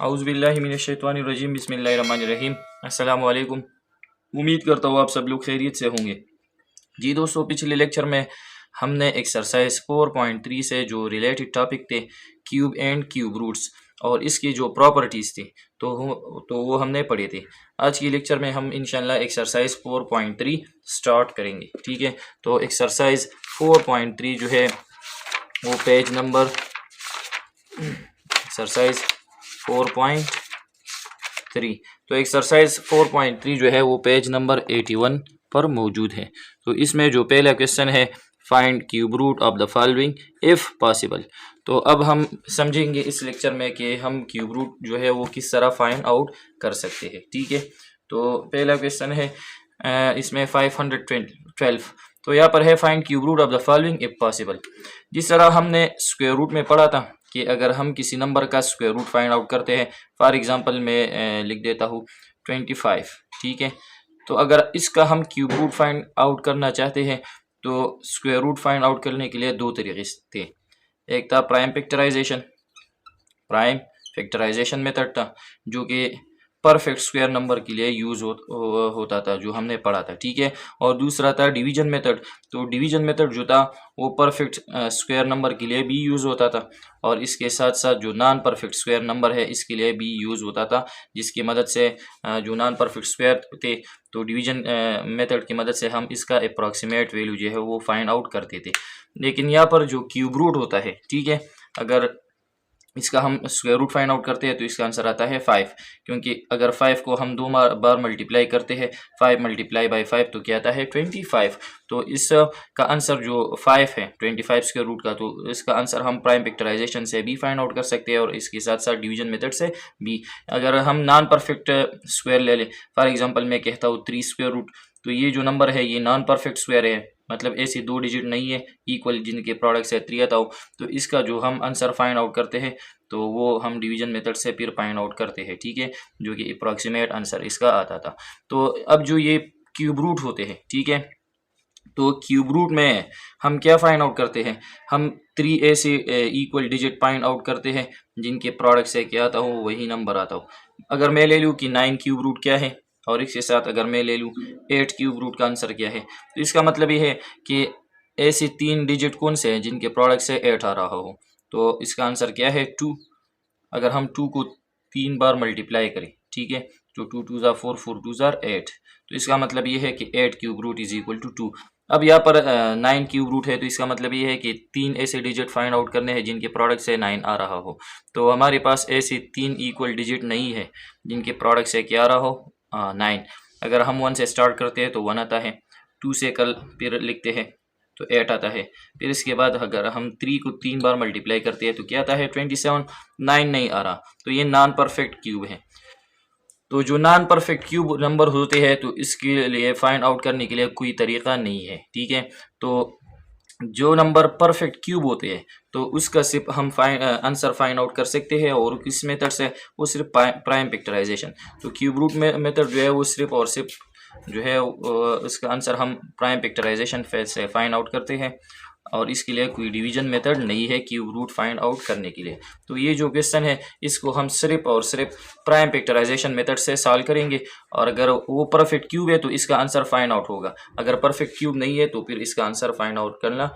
औज़ुबिल्लाहिमिनश्शैतानिर्रजीम बिस्मिल्लाहिर्रहमानिर्रहीम। अस्सलामु अलैकुम। उम्मीद करता हूँ आप सब लोग खैरियत से होंगे। जी दोस्तों, पिछले लेक्चर में हमने एक्सरसाइज 4.3 से जो रिलेटेड टॉपिक थे क्यूब एंड क्यूब रूट्स और इसकी जो प्रॉपर्टीज़ थी तो वो हमने पढ़े थे। आज की लेक्चर में हम इंशाल्लाह एक्सरसाइज 4.3 स्टार्ट करेंगे। ठीक है, तो एक्सरसाइज 4.3 जो है वो पेज नंबर एक्सरसाइज 4.3 तो एक्सरसाइज 4.3 जो है वो पेज नंबर 81 पर मौजूद है। तो इसमें जो पहला क्वेश्चन है, find cube root of the following if possible. तो अब हम समझेंगे इस लेक्चर में कि हम क्यूब रूट जो है वो किस तरह फाइंड आउट कर सकते हैं। ठीक है, तो पहला क्वेश्चन है इसमें 512। तो यहाँ पर है find cube root of the following if possible. जिस तरह हमने स्क्वायर रूट में पढ़ा था कि अगर हम किसी नंबर का स्क्वायर रूट फाइंड आउट करते हैं, फॉर एग्जांपल मैं लिख देता हूँ 25। ठीक है, तो अगर इसका हम क्यूब रूट फाइंड आउट करना चाहते हैं तो स्क्वायर रूट फाइंड आउट करने के लिए दो तरीके थे। एक था प्राइम फैक्टराइजेशन मेथड था जो कि परफेक्ट स्क्वायर नंबर के लिए यूज़ होता था, जो हमने पढ़ा था। ठीक है, और दूसरा था डिवीजन मेथड। तो डिवीजन मेथड जो था वो परफेक्ट स्क्वायर नंबर के लिए भी यूज़ होता था और इसके साथ साथ जो नॉन परफेक्ट स्क्वायर नंबर है इसके लिए भी यूज़ होता था, जिसकी मदद से जो नॉन परफेक्ट स्क्वायर थे तो डिवीजन मेथड की मदद से हम इसका अप्रॉक्सीमेट वैल्यू जो है वो फाइंड आउट करते थे। लेकिन यहाँ पर जो क्यूब रूट होता है, ठीक है, अगर इसका हम स्क्वायर रूट फाइंड आउट करते हैं तो इसका आंसर आता है 5, क्योंकि अगर 5 को हम दो बार मल्टीप्लाई करते हैं, 5 मल्टीप्लाई बाई 5 तो क्या आता है 25। तो इस का आंसर जो 5 है 25 स्क्वायर रूट का, तो इसका आंसर हम प्राइम फैक्टराइजेशन से भी फाइंड आउट कर सकते हैं और इसके साथ साथ डिवीजन मेथड से भी। अगर हम नॉन परफेक्ट स्क्वायर ले लें, फॉर एग्जाम्पल मैं कहता हूँ 3 स्क्वायर रूट, तो ये जो नंबर है ये नॉन परफेक्ट स्क्वायर है, मतलब ऐसे दो डिजिट नहीं है इक्वल जिनके प्रोडक्ट से 3 आता हो। तो इसका जो हम आंसर फाइंड आउट करते हैं तो वो हम डिवीजन मेथड से फिर फाइंड आउट करते हैं। ठीक है, जो कि अप्रॉक्सीमेट आंसर इसका आता था। तो अब जो ये क्यूब रूट होते हैं, ठीक है, तो क्यूब रूट में हम क्या फाइंड आउट करते हैं, हम 3 ऐसे इक्वल डिजिट फाइंड आउट करते हैं जिनके प्रोडक्ट से क्या आता हो वही नंबर आता हो। अगर मैं ले लूँ कि 9 क्यूब रूट क्या है और इसके साथ अगर मैं ले लूँ 8 क्यूब रूट का आंसर क्या है, तो इसका मतलब ये है कि ऐसे 3 डिजिट कौन से हैं जिनके प्रोडक्ट से 8 आ रहा हो। तो इसका आंसर क्या है 2। अगर हम 2 को 3 बार मल्टीप्लाई करें, ठीक है, तो 2 2 ज़ा 4 4 2 ज़ा 8, तो इसका मतलब ये है कि 8 cube root is equal to 2। अब यहाँ पर 9 क्यूब रूट है तो इसका मतलब ये है कि 3 ऐसे डिजिट फाइंड आउट करने हैं जिनके प्रोडक्ट से 9 आ रहा हो। तो हमारे पास ऐसे 3 इक्वल डिजिट नहीं है जिनके प्रोडक्ट से क्या आ रहा हो 9। अगर हम 1 से स्टार्ट करते हैं तो 1 आता है, 2 से कल फिर लिखते हैं तो 8 आता है, फिर इसके बाद अगर हम 3 को 3 बार मल्टीप्लाई करते हैं तो क्या आता है 27। 9 नहीं आ रहा, तो ये नॉन परफेक्ट क्यूब है। तो जो नॉन परफेक्ट क्यूब नंबर होते हैं तो इसके लिए फाइंड आउट करने के लिए कोई तरीका नहीं है। ठीक है, तो जो नंबर परफेक्ट क्यूब होते हैं तो उसका सिर्फ हम आंसर फाइंड आउट कर सकते हैं, और किस मेथड से, वो सिर्फ प्राइम फैक्टराइजेशन। तो क्यूब रूट मेथड जो है वो सिर्फ और सिर्फ जो है उसका आंसर हम प्राइम फैक्टराइजेशन से फाइंड आउट करते हैं और इसके लिए कोई डिवीजन मेथड नहीं है क्यूब रूट फाइंड आउट करने के लिए। तो ये जो क्वेश्चन है इसको हम सिर्फ और सिर्फ प्राइम फैक्टराइजेशन मेथड से सॉल्व करेंगे, और अगर वो परफेक्ट क्यूब है तो इसका आंसर फाइंड आउट होगा। अगर परफेक्ट क्यूब नहीं है तो फिर इसका आंसर फाइंड आउट करना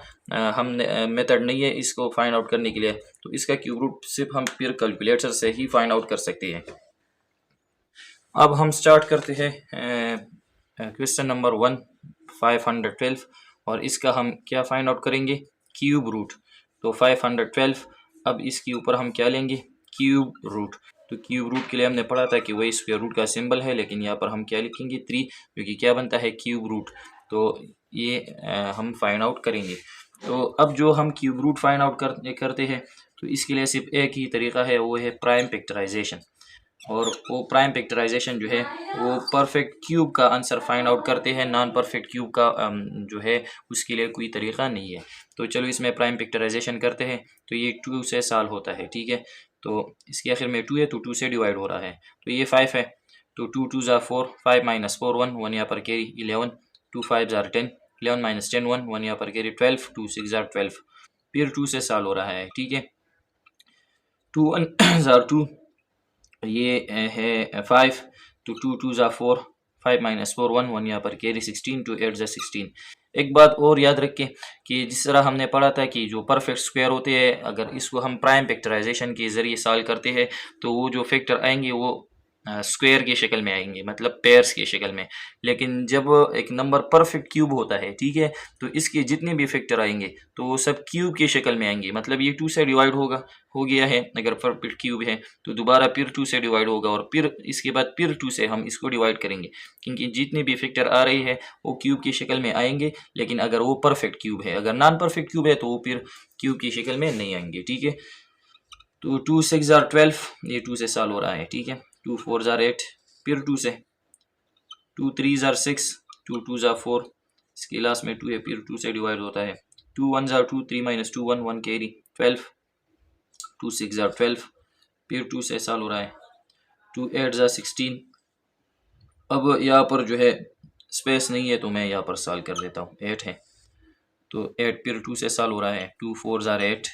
हम मेथड नहीं है इसको फाइंड आउट करने के लिए, तो इसका क्यूब रूट सिर्फ हम फिर कैलकुलेटर से ही फाइंड आउट कर सकते हैं। अब हम स्टार्ट करते हैं क्वेश्चन नंबर 1 512, और इसका हम क्या फाइंड आउट करेंगे क्यूब रूट। तो 512, अब इसके ऊपर हम क्या लेंगे क्यूब रूट। तो क्यूब रूट के लिए हमने पढ़ा था कि वही स्क्वायर रूट का सिंबल है, लेकिन यहाँ पर हम क्या लिखेंगे 3, क्योंकि क्या बनता है क्यूब रूट। तो ये हम फाइंड आउट करेंगे। तो अब जो हम क्यूब रूट फाइंड आउट करते हैं तो इसके लिए सिर्फ एक ही तरीका है, वो है प्राइम फैक्टराइजेशन। और वो प्राइम फैक्टराइजेशन जो है वो परफेक्ट क्यूब का आंसर फाइंड आउट करते हैं, नॉन परफेक्ट क्यूब का जो है उसके लिए कोई तरीका नहीं है। तो चलो इसमें प्राइम फैक्टराइजेशन करते हैं। तो ये 2 से सॉल्व होता है, ठीक है, तो इसके आखिर में 2 है तो 2 से डिवाइड हो रहा है, तो ये 5 है, तो 2 2 ज़ा 4, 5 माइनस 4 1 1 यहाँ पर कैरी 11, 2 5 ज़ा 10, 11 माइनस 10 1 1 यहाँ पर कैरी 12, 2 6 ज़ा 12, फिर 2 से सॉल्व हो रहा है, ठीक है, 2 1 ज़ा 2, ये है 5, तो 2 ज़ा 4, 5 माइनस 4 1, 1 यहाँ पर कैरी 16, 2 8 ज़ा 16। एक बात और याद रखें कि जिस तरह हमने पढ़ा था कि जो परफेक्ट स्क्वायर होते हैं, अगर इसको हम प्राइम फैक्टराइजेशन के ज़रिए सॉल्व करते हैं तो वो जो फैक्टर आएंगे वो स्क्वायर की शक्ल में आएंगे, मतलब पेयर्स की शक्ल में। लेकिन जब एक नंबर परफेक्ट क्यूब होता है, ठीक है, तो इसके जितने भी फैक्टर आएंगे तो वो सब क्यूब की शक्ल में आएंगे। मतलब ये 2 से डिवाइड हो गया है अगर परफेक्ट क्यूब है, तो दोबारा फिर 2 से डिवाइड होगा और फिर इसके बाद फिर 2 से हम इसको डिवाइड करेंगे, क्योंकि जितने भी फैक्टर आ रही है वो क्यूब की शक्ल में आएंगे। लेकिन अगर वो परफेक्ट क्यूब है, अगर नॉन परफेक्ट क्यूब है तो वो फिर क्यूब की शक्ल में नहीं आएंगे, ठीक है। तो 2 6 ज़ार 12, ये 2 से सॉल्व हो रहा है, ठीक है। 2 4 ज़ार 8, फिर 2 से, 2 3 ज़ार 6, 2 2 ज़ार 4, इसके लास्ट में 2 है, फिर 2 से डिवाइड होता है। 2 1 ज़ार 2, 3 माइनस 2 1, 1 कैरी 12, 2 6 ज़ार 12, फिर 2 से सॉल्व हो रहा है। 2 8 ज़ार 16। अब यहाँ पर जो है स्पेस नहीं है तो मैं यहाँ पर सॉल्व कर देता हूँ। 8 है तो 8 फिर 2 से सॉल्व हो रहा है। 2 4 ज़ार 8,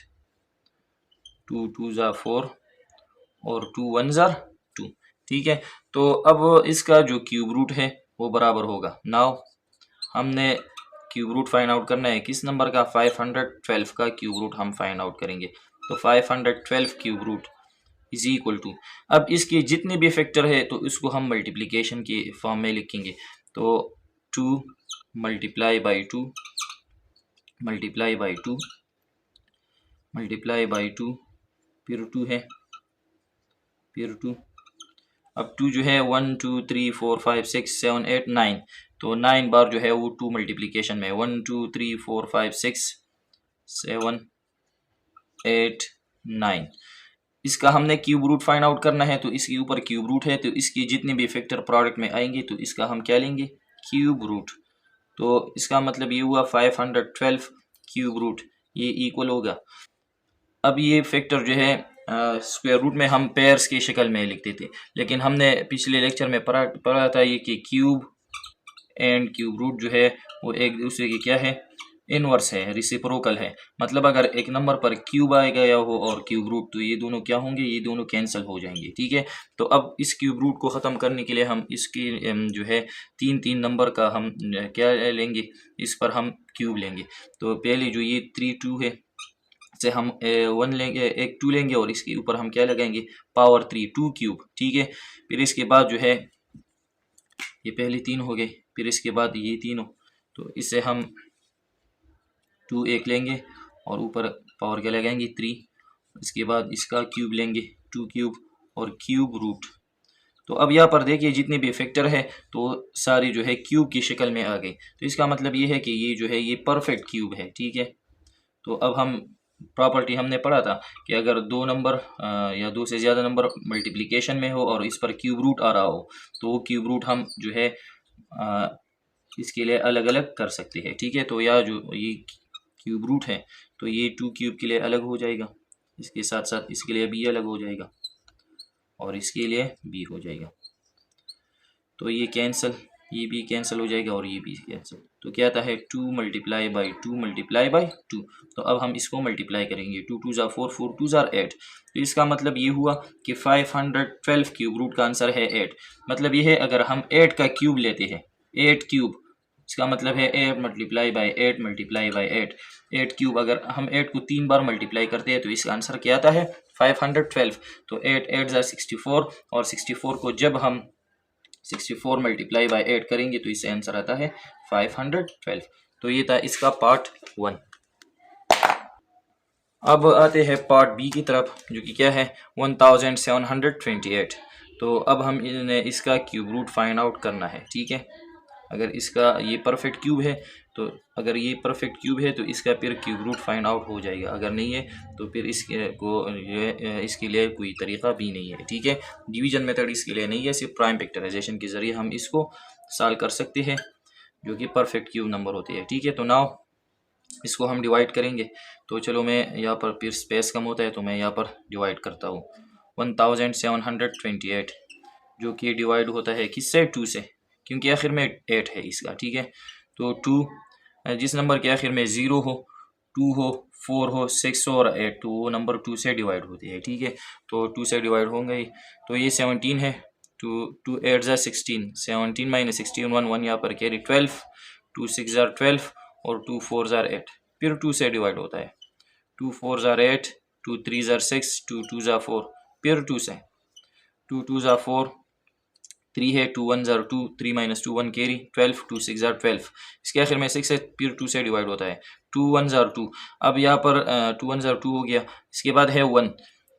2 2 ज़ार 4 और 2 1 ज़ार 2, ठीक है। तो अब इसका जो क्यूब रूट है वो बराबर होगा। नाउ हमने क्यूब रूट फाइंड आउट करना है किस नंबर का, 512 का क्यूब रूट हम फाइंड आउट करेंगे। तो 512 cube root is equal to, अब इसके जितने भी फैक्टर है तो इसको हम मल्टीप्लिकेशन के फॉर्म में लिखेंगे। तो 2 multiply by 2 multiply by 2 multiply by 2, फिर 2 है, फिर 2। अब 2 जो है 1 2 3 4 5 6 7 8 9, तो 9 बार जो है वो 2 मल्टीप्लिकेशन में 1 2 3 4 5 6 7 8 9। इसका हमने क्यूब रूट फाइंड आउट करना है, तो इसके ऊपर क्यूब रूट है तो इसकी जितने भी फैक्टर प्रोडक्ट में आएंगे तो इसका हम क्या लेंगे, क्यूब रूट। तो इसका मतलब ये हुआ 512 क्यूब रूट, ये इक्वल होगा। अब ये फैक्टर जो है स्क्वायर रूट में हम पेयर्स की शक्ल में लिखते थे, लेकिन हमने पिछले लेक्चर में पढ़ा था ये कि क्यूब एंड क्यूब रूट जो है वो एक दूसरे की क्या है, इनवर्स है, रिसिप्रोकल है। मतलब अगर एक नंबर पर क्यूब आ गया हो और क्यूब रूट, तो ये दोनों क्या होंगे, ये दोनों कैंसिल हो जाएंगे, ठीक है। तो अब इस क्यूब रूट को ख़त्म करने के लिए हम इसकी जो है 3 नंबर का हम क्या लेंगे, इस पर हम क्यूब लेंगे। तो पहले जो ये 3 2 है से हम 1 लेंगे, एक 2 लेंगे और इसके ऊपर हम क्या लगाएंगे, पावर 3 2 क्यूब, ठीक है। फिर इसके बाद जो है ये पहले 3 हो गए, फिर इसके बाद ये तीनों, तो इससे हम 2 एक लेंगे और ऊपर पावर क्या लगाएंगे 3। इसके बाद इसका क्यूब लेंगे 2 क्यूब और क्यूब रूट। तो अब यहाँ पर देखिए जितने भी फैक्टर है तो सारे जो है क्यूब की शक्ल में आ गए। तो इसका मतलब ये है कि ये जो है ये परफेक्ट क्यूब है, ठीक है। तो अब हम प्रॉपर्टी हमने पढ़ा था कि अगर 2 नंबर या 2 से ज़्यादा नंबर मल्टीप्लिकेशन में हो और इस पर क्यूब रूट आ रहा हो तो वो क्यूब रूट हम जो है इसके लिए अलग अलग कर सकते हैं, ठीक है। तो यह जो ये क्यूब रूट है तो ये 2 क्यूब के लिए अलग हो जाएगा, इसके साथ साथ इसके लिए भी अलग हो जाएगा और इसके लिए भी हो जाएगा। तो ये कैंसिल, ये भी कैंसिल हो जाएगा और ये भी कैंसिल। तो क्या आता है 2 मल्टीप्लाई बाई 2 मल्टीप्लाई बाई 2। तो अब हम इसको मल्टीप्लाई करेंगे, 2 2 ज़ार 4 4 2 ज़ार 8। तो इसका मतलब ये हुआ कि 512 क्यूब रूट का आंसर है 8। मतलब ये है अगर हम 8 का क्यूब लेते हैं, 8 क्यूब, इसका मतलब है 8 multiply by 8 multiply by 8, 8 cube. अगर हम 8 को 3 बार मल्टीप्लाई करते हैं तो इसका आंसर क्या आता है 512। तो 8 8 ज़ार 64 और 64 को जब हम 64 मल्टीप्लाई बाई 8 करेंगे तो इससे आंसर आता है 512। तो ये था इसका पार्ट 1। अब आते हैं पार्ट बी की तरफ, जो कि क्या है 1728। तो अब हम इन्हें इसका क्यूब रूट फाइंड आउट करना है, ठीक है। अगर इसका ये परफेक्ट क्यूब है तो अगर ये परफेक्ट क्यूब है तो इसका फिर क्यूब रूट फाइंड आउट हो जाएगा, अगर नहीं है तो फिर इसके लिए कोई तरीका भी नहीं है, ठीक है। डिवीजन मेथड इसके लिए नहीं है, सिर्फ प्राइम फैक्टराइजेशन के ज़रिए हम इसको सॉल्व कर सकते हैं जो कि परफेक्ट क्यूब नंबर होती है, ठीक है। तो नाउ इसको हम डिवाइड करेंगे। तो चलो मैं यहाँ पर फिर स्पेस कम होता है तो मैं यहाँ पर डिवाइड करता हूँ। 1728 जो कि डिवाइड होता है किससे, 2 से, क्योंकि आखिर में 8 है इसका, ठीक है। तो 2 जिस नंबर के आखिर में 0 हो, 2 हो, 4 हो, 6 और 8, तो वो नंबर 2 से डिवाइड होती है, ठीक है। तो 2 से डिवाइड होंगे ही, तो ये 17 है। 2 8 ज़ा 16, 17 माइनस 16 1 यहाँ पर कैरी 12, 2 6 ज़ा 12 और 2 4 ज़ा 8, फिर 2 से डिवाइड होता है। 2 4 ज़ा 8, 2 3 ज़ा 6, 2 2 ज़ा 4, फिर 2 से, 2 2 ज़ा 4, 3 है, 2 1 ज़ा 2, 3 माइनस 2 1 कैरी 12, 2 6 ज़ा 12, इसके आखिर में 6 है, फिर 2 से डिवाइड होता है। 2 1 ज़ा 2, अब यहाँ पर 2 1 ज़ा 2 हो गया, इसके बाद है 1,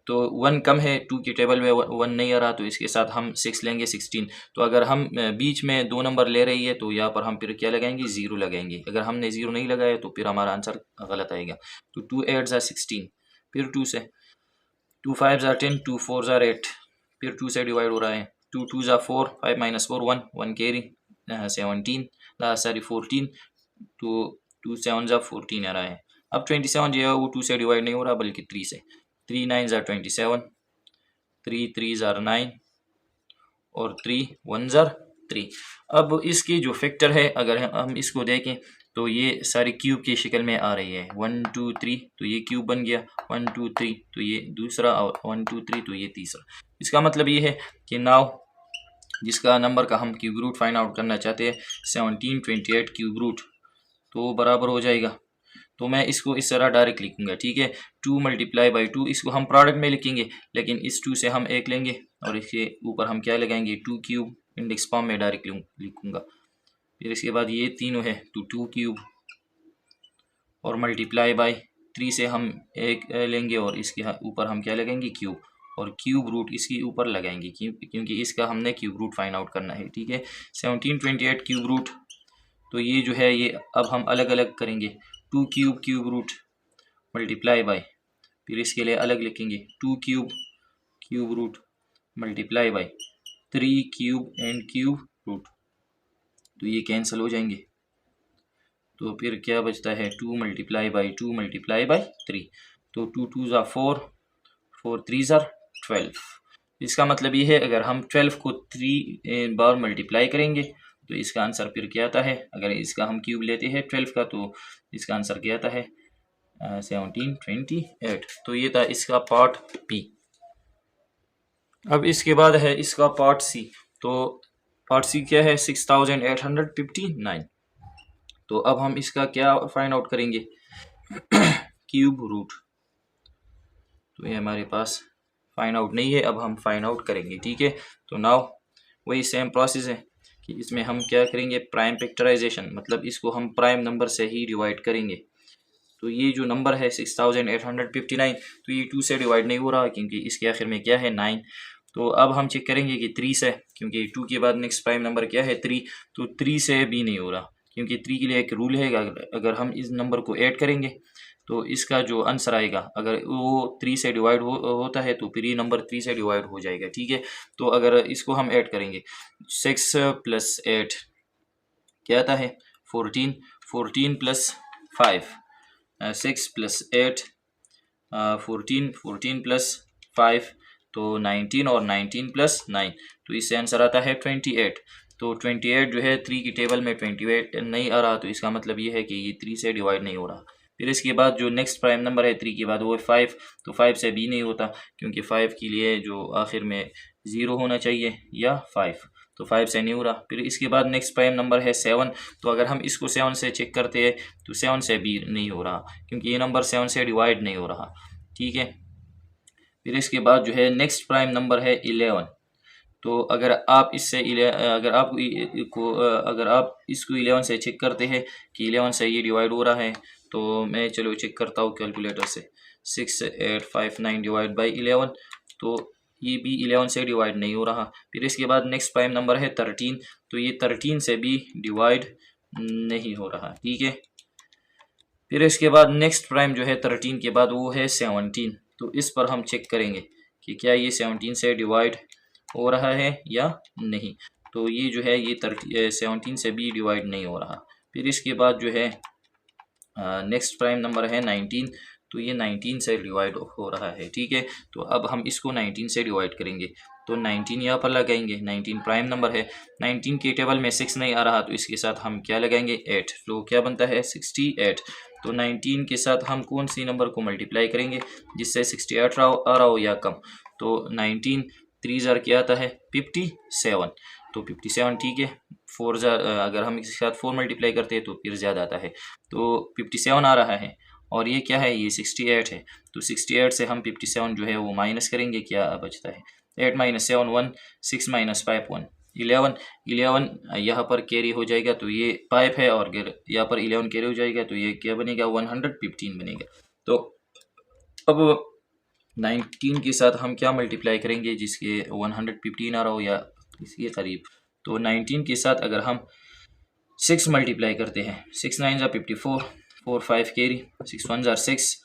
तो 1 कम है, 2 की टेबल में 1 नहीं आ रहा, तो इसके साथ हम 6 लेंगे 16। तो अगर हम बीच में 2 नंबर ले रही है तो यहाँ पर हम फिर क्या लगाएंगे, 0 लगाएंगे। अगर हमने 0 नहीं लगाया तो फिर हमारा आंसर गलत आएगा। तो 2 8 ज़ा 16, फिर 2 से, 2 5 ज़ा 10, 2 4 ज़ा 8, फिर 2 से डिवाइड हो रहा है। 2 2 ज़ा 4, 5 माइनस 4 1, 1 कैरी 17, सॉरी 14, तो 2 7 ज़ा 14 आ रहा है। अब 27 जो है वो 2 से डिवाइड नहीं हो रहा बल्कि 3 से, 3 9 ज़ा 27, 3 3 ज़ा 9 और 3 1 ज़ा 3। अब इसकी जो फैक्टर है अगर हम इसको देखें तो ये सारी क्यूब की शक्ल में आ रही है। 1 2 3 तो ये क्यूब बन गया, 1 2 3 तो ये दूसरा, और 1 2 3 तो ये तीसरा। इसका मतलब ये है कि नाउ जिसका नंबर का हम क्यूब रूट फाइंड आउट करना चाहते हैं 17 28 क्यूब रूट, तो बराबर हो जाएगा। तो मैं इसको इस तरह डायरेक्ट लिखूंगा, ठीक है। 2 मल्टीप्लाई बाई 2, इसको हम प्रोडक्ट में लिखेंगे, लेकिन इस 2 से हम 1 लेंगे और इसके ऊपर हम क्या लगाएंगे, 2 क्यूब, इंडेक्स फॉर्म में डायरेक्ट लिखूंगा। फिर इसके बाद ये तीनों है, तो 2 क्यूब और मल्टीप्लाई बाई 3 से हम 1 लेंगे और इसके ऊपर हम क्या लगाएंगे, क्यूब, और क्यूब रूट इसके ऊपर लगाएंगे क्योंकि इसका हमने क्यूब रूट फाइंड आउट करना है, ठीक है। 17 28 क्यूब रूट, तो ये जो है ये अब हम अलग अलग करेंगे। 2 cube cube root multiply by, फिर इसके लिए अलग लिखेंगे 2 cube cube root multiply by 3 cube and cube root, तो ये कैंसिल हो जाएंगे। तो फिर क्या बचता है, 2 मल्टीप्लाई बाई 2 मल्टीप्लाई बाई 3, तो 2 2 ज़ा 4, 4 3 ज़ा 12। इसका मतलब ये है अगर हम 12 को 3 बार मल्टीप्लाई करेंगे तो इसका आंसर फिर क्या आता है, अगर इसका हम क्यूब लेते हैं 12 का तो इसका आंसर क्या आता है, 17 28। तो ये था इसका पार्ट बी। अब इसके बाद है इसका पार्ट सी। तो पार्ट सी क्या है, 6859। तो अब हम इसका क्या फाइंड आउट करेंगे, क्यूब रूट। तो ये हमारे पास फाइंड आउट नहीं है, अब हम फाइंड आउट करेंगे, ठीक है। तो नाउ वही सेम प्रोसेस है कि इसमें हम क्या करेंगे, प्राइम फैक्टराइजेशन, मतलब इसको हम प्राइम नंबर से ही डिवाइड करेंगे। तो ये जो नंबर है 6859, तो ये 2 से डिवाइड नहीं हो रहा क्योंकि इसके आखिर में क्या है, 9। तो अब हम चेक करेंगे कि 3 से, क्योंकि 2 के बाद नेक्स्ट प्राइम नंबर क्या है, 3, तो 3 से भी नहीं हो रहा क्योंकि 3 के लिए एक रूल है, अगर हम इस नंबर को ऐड करेंगे तो इसका जो आंसर आएगा अगर वो 3 से डिवाइड होता है तो फिर ये नंबर 3 से डिवाइड हो जाएगा, ठीक है। तो अगर इसको हम ऐड करेंगे 6 + 8 क्या आता है, 14, 14 + 5, 6 + 8 14, 14 + 5 तो 19 और 19 + 9, तो इससे आंसर आता है 28। तो 28 जो है 3 की टेबल में 28 नहीं आ रहा, तो इसका मतलब ये है कि ये 3 से डिवाइड नहीं हो रहा। फिर इसके बाद जो नेक्स्ट प्राइम नंबर है 3 के बाद वो है 5, तो 5 से भी नहीं होता क्योंकि 5 के लिए जो आखिर में 0 होना चाहिए या 5, तो 5 से नहीं हो रहा। फिर इसके बाद नेक्स्ट प्राइम नंबर है 7, तो अगर हम इसको 7 से चेक करते हैं तो 7 से भी नहीं हो रहा क्योंकि ये नंबर 7 से डिवाइड नहीं हो रहा, ठीक है। फिर इसके बाद जो है नेक्स्ट प्राइम नंबर है 11, तो अगर आप इससे अगर आप इसको 11 से चेक करते हैं कि 11 से ये डिवाइड हो रहा है, तो मैं चलो चेक करता हूँ कैलकुलेटर से। 6859 डिवाइड बाई 11, तो ये भी 11 से डिवाइड नहीं हो रहा। फिर इसके बाद नेक्स्ट प्राइम नंबर है 13, तो ये 13 से भी डिवाइड नहीं हो रहा, ठीक है। फिर इसके बाद नेक्स्ट प्राइम जो है 13 के बाद वो है 17, तो इस पर हम चेक करेंगे कि क्या ये 17 से डिवाइड हो रहा है या नहीं। तो ये जो है ये 17 से भी डिवाइड नहीं हो रहा। फिर इसके बाद जो है नेक्स्ट प्राइम नंबर है 19, तो ये 19 से डिवाइड हो रहा है, ठीक है। तो अब हम इसको 19 से डिवाइड करेंगे, तो 19 यहाँ पर लगाएंगे, 19 प्राइम नंबर है। 19 के टेबल में 6 नहीं आ रहा, तो इसके साथ हम क्या लगाएंगे, 8, तो क्या बनता है 68। तो 19 के साथ हम कौन सी नंबर को मल्टीप्लाई करेंगे जिससे 68 आ रहा हो या कम। तो 19 3 ज़ार क्या आता है 57, तो 57 ठीक है। 4 ज़ार अगर हम इसके साथ 4 मल्टीप्लाई करते हैं तो फिर ज़्यादा आता है, तो 57 आ रहा है। और ये क्या है, ये 68 है, तो 68 से हम 57 जो है वो माइनस करेंगे, क्या बचता है 8 - 7 1, 6 - 5 1, 11 11 यहाँ पर कैरी हो जाएगा तो ये 5 है, और यहाँ पर 11 कैरी हो जाएगा तो ये क्या बनेगा 115 बनेगा। तो अब 19 के साथ हम क्या मल्टीप्लाई करेंगे जिसके 115 आ रहा हो या इसके करीब। तो 19 के साथ अगर हम 6 मल्टीप्लाई करते हैं, 6 9 ज़ा 54, 4 5 कैरी, 6 1 ज़ा 6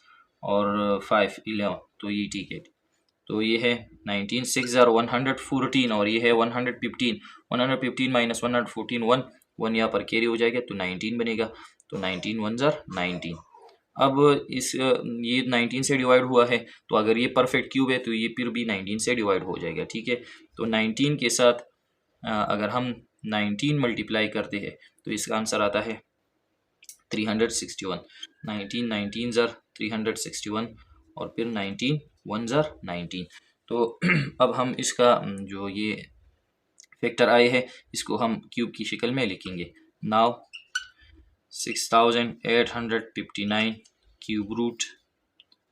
और 5 11, तो ये ठीक है। तो ये है 19 6 ज़ार 114 और ये है 115, 115 माइनस 114 1 यहाँ पर कैरी हो जाएगा तो 19 बनेगा। तो 19 1 ज़ार 19। अब ये 19 से डिवाइड हुआ है, तो अगर ये परफेक्ट क्यूब है तो ये फिर भी 19 से डिवाइड हो जाएगा, ठीक है। तो 19 के साथ अगर हम 19 मल्टीप्लाई करते हैं तो इसका आंसर आता है 361। 19 19 ज़ार 361 और फिर 19 1 ज़ार 19। तो अब हम इसका जो ये फैक्टर आए है इसको हम क्यूब की शक्ल में लिखेंगे। नाउ 6859 क्यूब रूट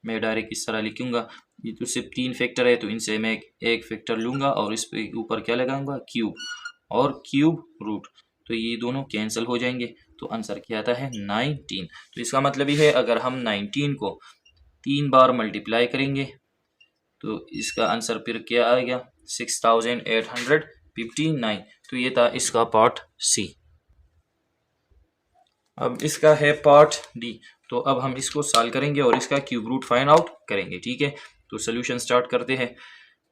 मैं डायरेक्ट इस तरह लिखूंगा। ये तो सिर्फ 3 फैक्टर है तो इनसे मैं एक फैक्टर लूँगा और इस पे ऊपर क्या लगाऊंगा क्यूब, और क्यूब रूट, तो ये दोनों कैंसिल हो जाएंगे तो आंसर क्या आता है 19। तो इसका मतलब ये है अगर हम 19 को 3 बार मल्टीप्लाई करेंगे तो इसका आंसर फिर क्या आएगा 6859। तो ये था इसका पार्ट सी। अब इसका है पार्ट डी। तो अब हम इसको सॉल्व करेंगे और इसका क्यूब रूट फाइंड आउट करेंगे, ठीक है। तो सोल्यूशन स्टार्ट करते हैं।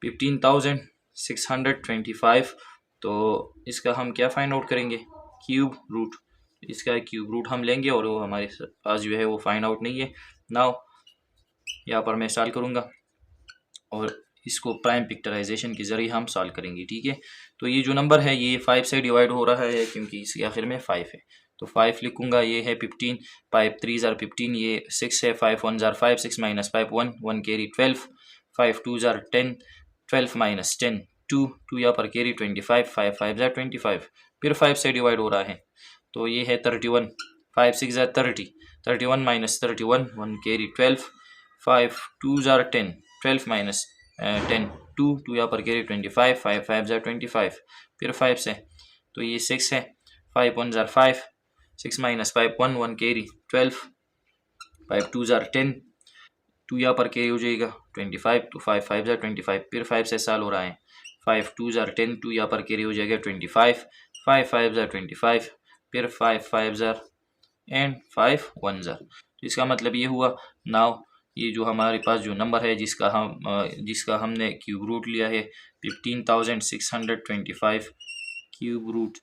15,625, तो इसका हम क्या फाइंड आउट करेंगे क्यूब रूट। इसका क्यूब रूट हम लेंगे और वो हमारे पास जो है वो फाइंड आउट नहीं है। नाउ यहाँ पर मैं सॉल्व करूँगा और इसको प्राइम पिक्चराइजेशन के ज़रिए हम सॉल्व करेंगे, ठीक है। तो ये जो नंबर है ये 5 से डिवाइड हो रहा है क्योंकि इसके आखिर में 5 है, तो 5 लिखूंगा। ये है 15, 5 3 ज़ार 15, ये 6 है, 5 1 ज़ार 5, 6 - 5 1 1 कैरी 12, 5 2 ज़ार 10, 12 - 10 2 2 यहाँ पर कैरी 25, 5 5 ज़ार 25, फिर 5 से डिवाइड हो रहा है तो ये है 31, 5 6 ज़ार 30, 31 - 31 1 कैरी 12, 5 2 ज़ार 10, 12 - 10 2 2 यहाँ पर कैरी 25, 5 5 ज़ार 25, फिर 5 से तो ये 6 है, 5 1 ज़ार 5, 6 - 5 1 1 कैरी 12, 5 2 ज़ार 10, 2 यहाँ पर कैरी हो जाएगा 25, तो 5 5 ज़ार 25, फिर 5 से साल हो रहा है, 5 2 ज़ार 10, 2 यहाँ पर कैरी हो जाएगा 25, 5 5 ज़ार 25, फिर 5 5 ज़ार एंड 5 1 ज़ार। तो इसका मतलब ये हुआ। नाउ ये जो हमारे पास जो नंबर है जिसका हमने क्यूब रूट लिया है 15,625 क्यूब रूट,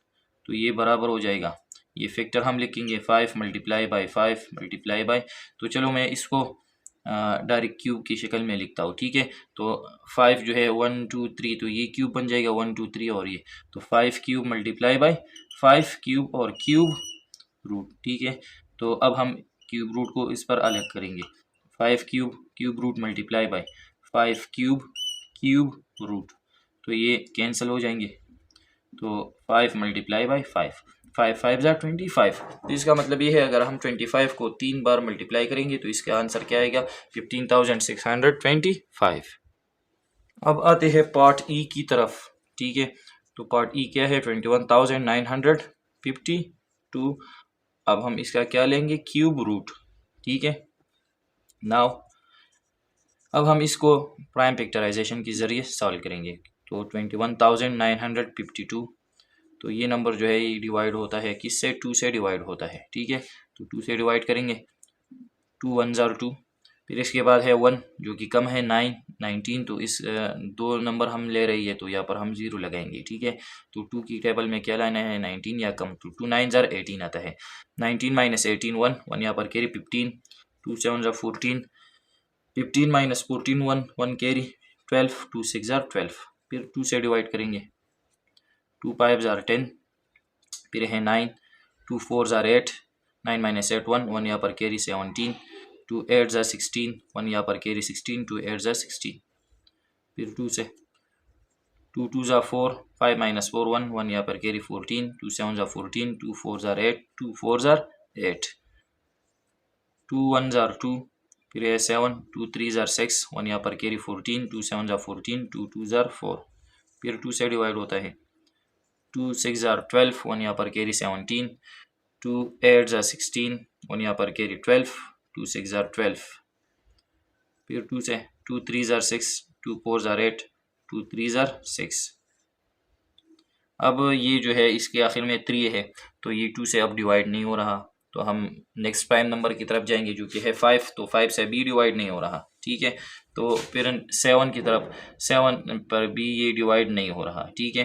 तो ये बराबर हो जाएगा, ये फैक्टर हम लिखेंगे 5 मल्टीप्लाई बाय 5 मल्टीप्लाई बाय, तो चलो मैं इसको डायरेक्ट क्यूब की शक्ल में लिखता हूँ, ठीक है। तो 5 जो है 1 2 3, तो ये क्यूब बन जाएगा 1 2 3 और ये, तो 5 क्यूब मल्टीप्लाई बाय 5 क्यूब और क्यूब रूट, ठीक है। तो अब हम क्यूब रूट को इस पर अलग करेंगे, 5 cube root multiply by 5 cube root, तो ये कैंसिल हो जाएंगे, तो 5 मल्टीप्लाई बाय 5, 5 5 ज़ार 25। तो इसका मतलब ये है अगर हम 25 को 3 बार मल्टीप्लाई करेंगे तो इसका आंसर क्या आएगा 15,625। अब आते हैं पार्ट ई की तरफ, ठीक है। तो पार्ट ई क्या है 21,952। अब हम इसका क्या लेंगे क्यूब रूट, ठीक है। नाउ अब हम इसको प्राइम पिक्चराइजेशन के ज़रिए सॉल्व करेंगे। तो 21,952, तो ये नंबर जो है ये डिवाइड होता है किससे 2 से डिवाइड होता है, ठीक है। तो 2 से डिवाइड करेंगे, 2 1 ज़ार 2, फिर इसके बाद है 1 जो कि कम है 9 19, तो इस दो नंबर हम ले रही है तो यहाँ पर हम 0 लगाएंगे, ठीक है। तो 2 की टेबल में क्या लाना है 19 या कम, तो 2 9 ज़ार 18 आता है, 19 - 18 1 1 यहाँ पर कैरी 15, 2 7 ज़ार 14, 15 - 14 1 1 कैरी 12, 2 6 ज़ार 12, फिर 2 से डिवाइड करेंगे, 2 5 ज़ार 10, फिर है 9, 2 4 ज़ार 8, 9 माइनस 8 1, 1 यहाँ पर कैरी 17, 2 8 ज़ा 16, 1 यहाँ पर कैरी 16, 2 8 ज़ा 16, फिर 2 से 2 2 ज़ा 4, 5 माइनस 4 1, 1 यहाँ पर कैरी 14, 2 7 ज़ा 14, 2 4 ज़ा 8, 2 4 ज़ा 8, 2 1 ज़ा 2, फिर है 7, 2 3 ज़ा 6, 1 यहाँ पर कैरी 14, 2 7 ज़ा 14, 2 2 ज़ा 4, फिर 2 से डिवाइड होता है, 2 6 ज़ा 12, 1 यहाँ पर कैरी 17, 2 8 ज़ा 16, 1 यहाँ पर कैरी 12, 2 6 ज़ा 12, फिर 2 से 2 3 ज़ा 6, 2 4 ज़ा 8, 2 3 ज़ा 6। अब ये जो है इसके आखिर में 3 है, तो ये 2 से अब डिवाइड नहीं हो रहा, तो हम नेक्स्ट प्राइम नंबर की तरफ जाएंगे जो कि है 5, तो 5 से भी डिवाइड नहीं हो रहा, ठीक है। तो फिर 7 की तरफ, 7 पर भी ये डिवाइड नहीं हो रहा, ठीक है।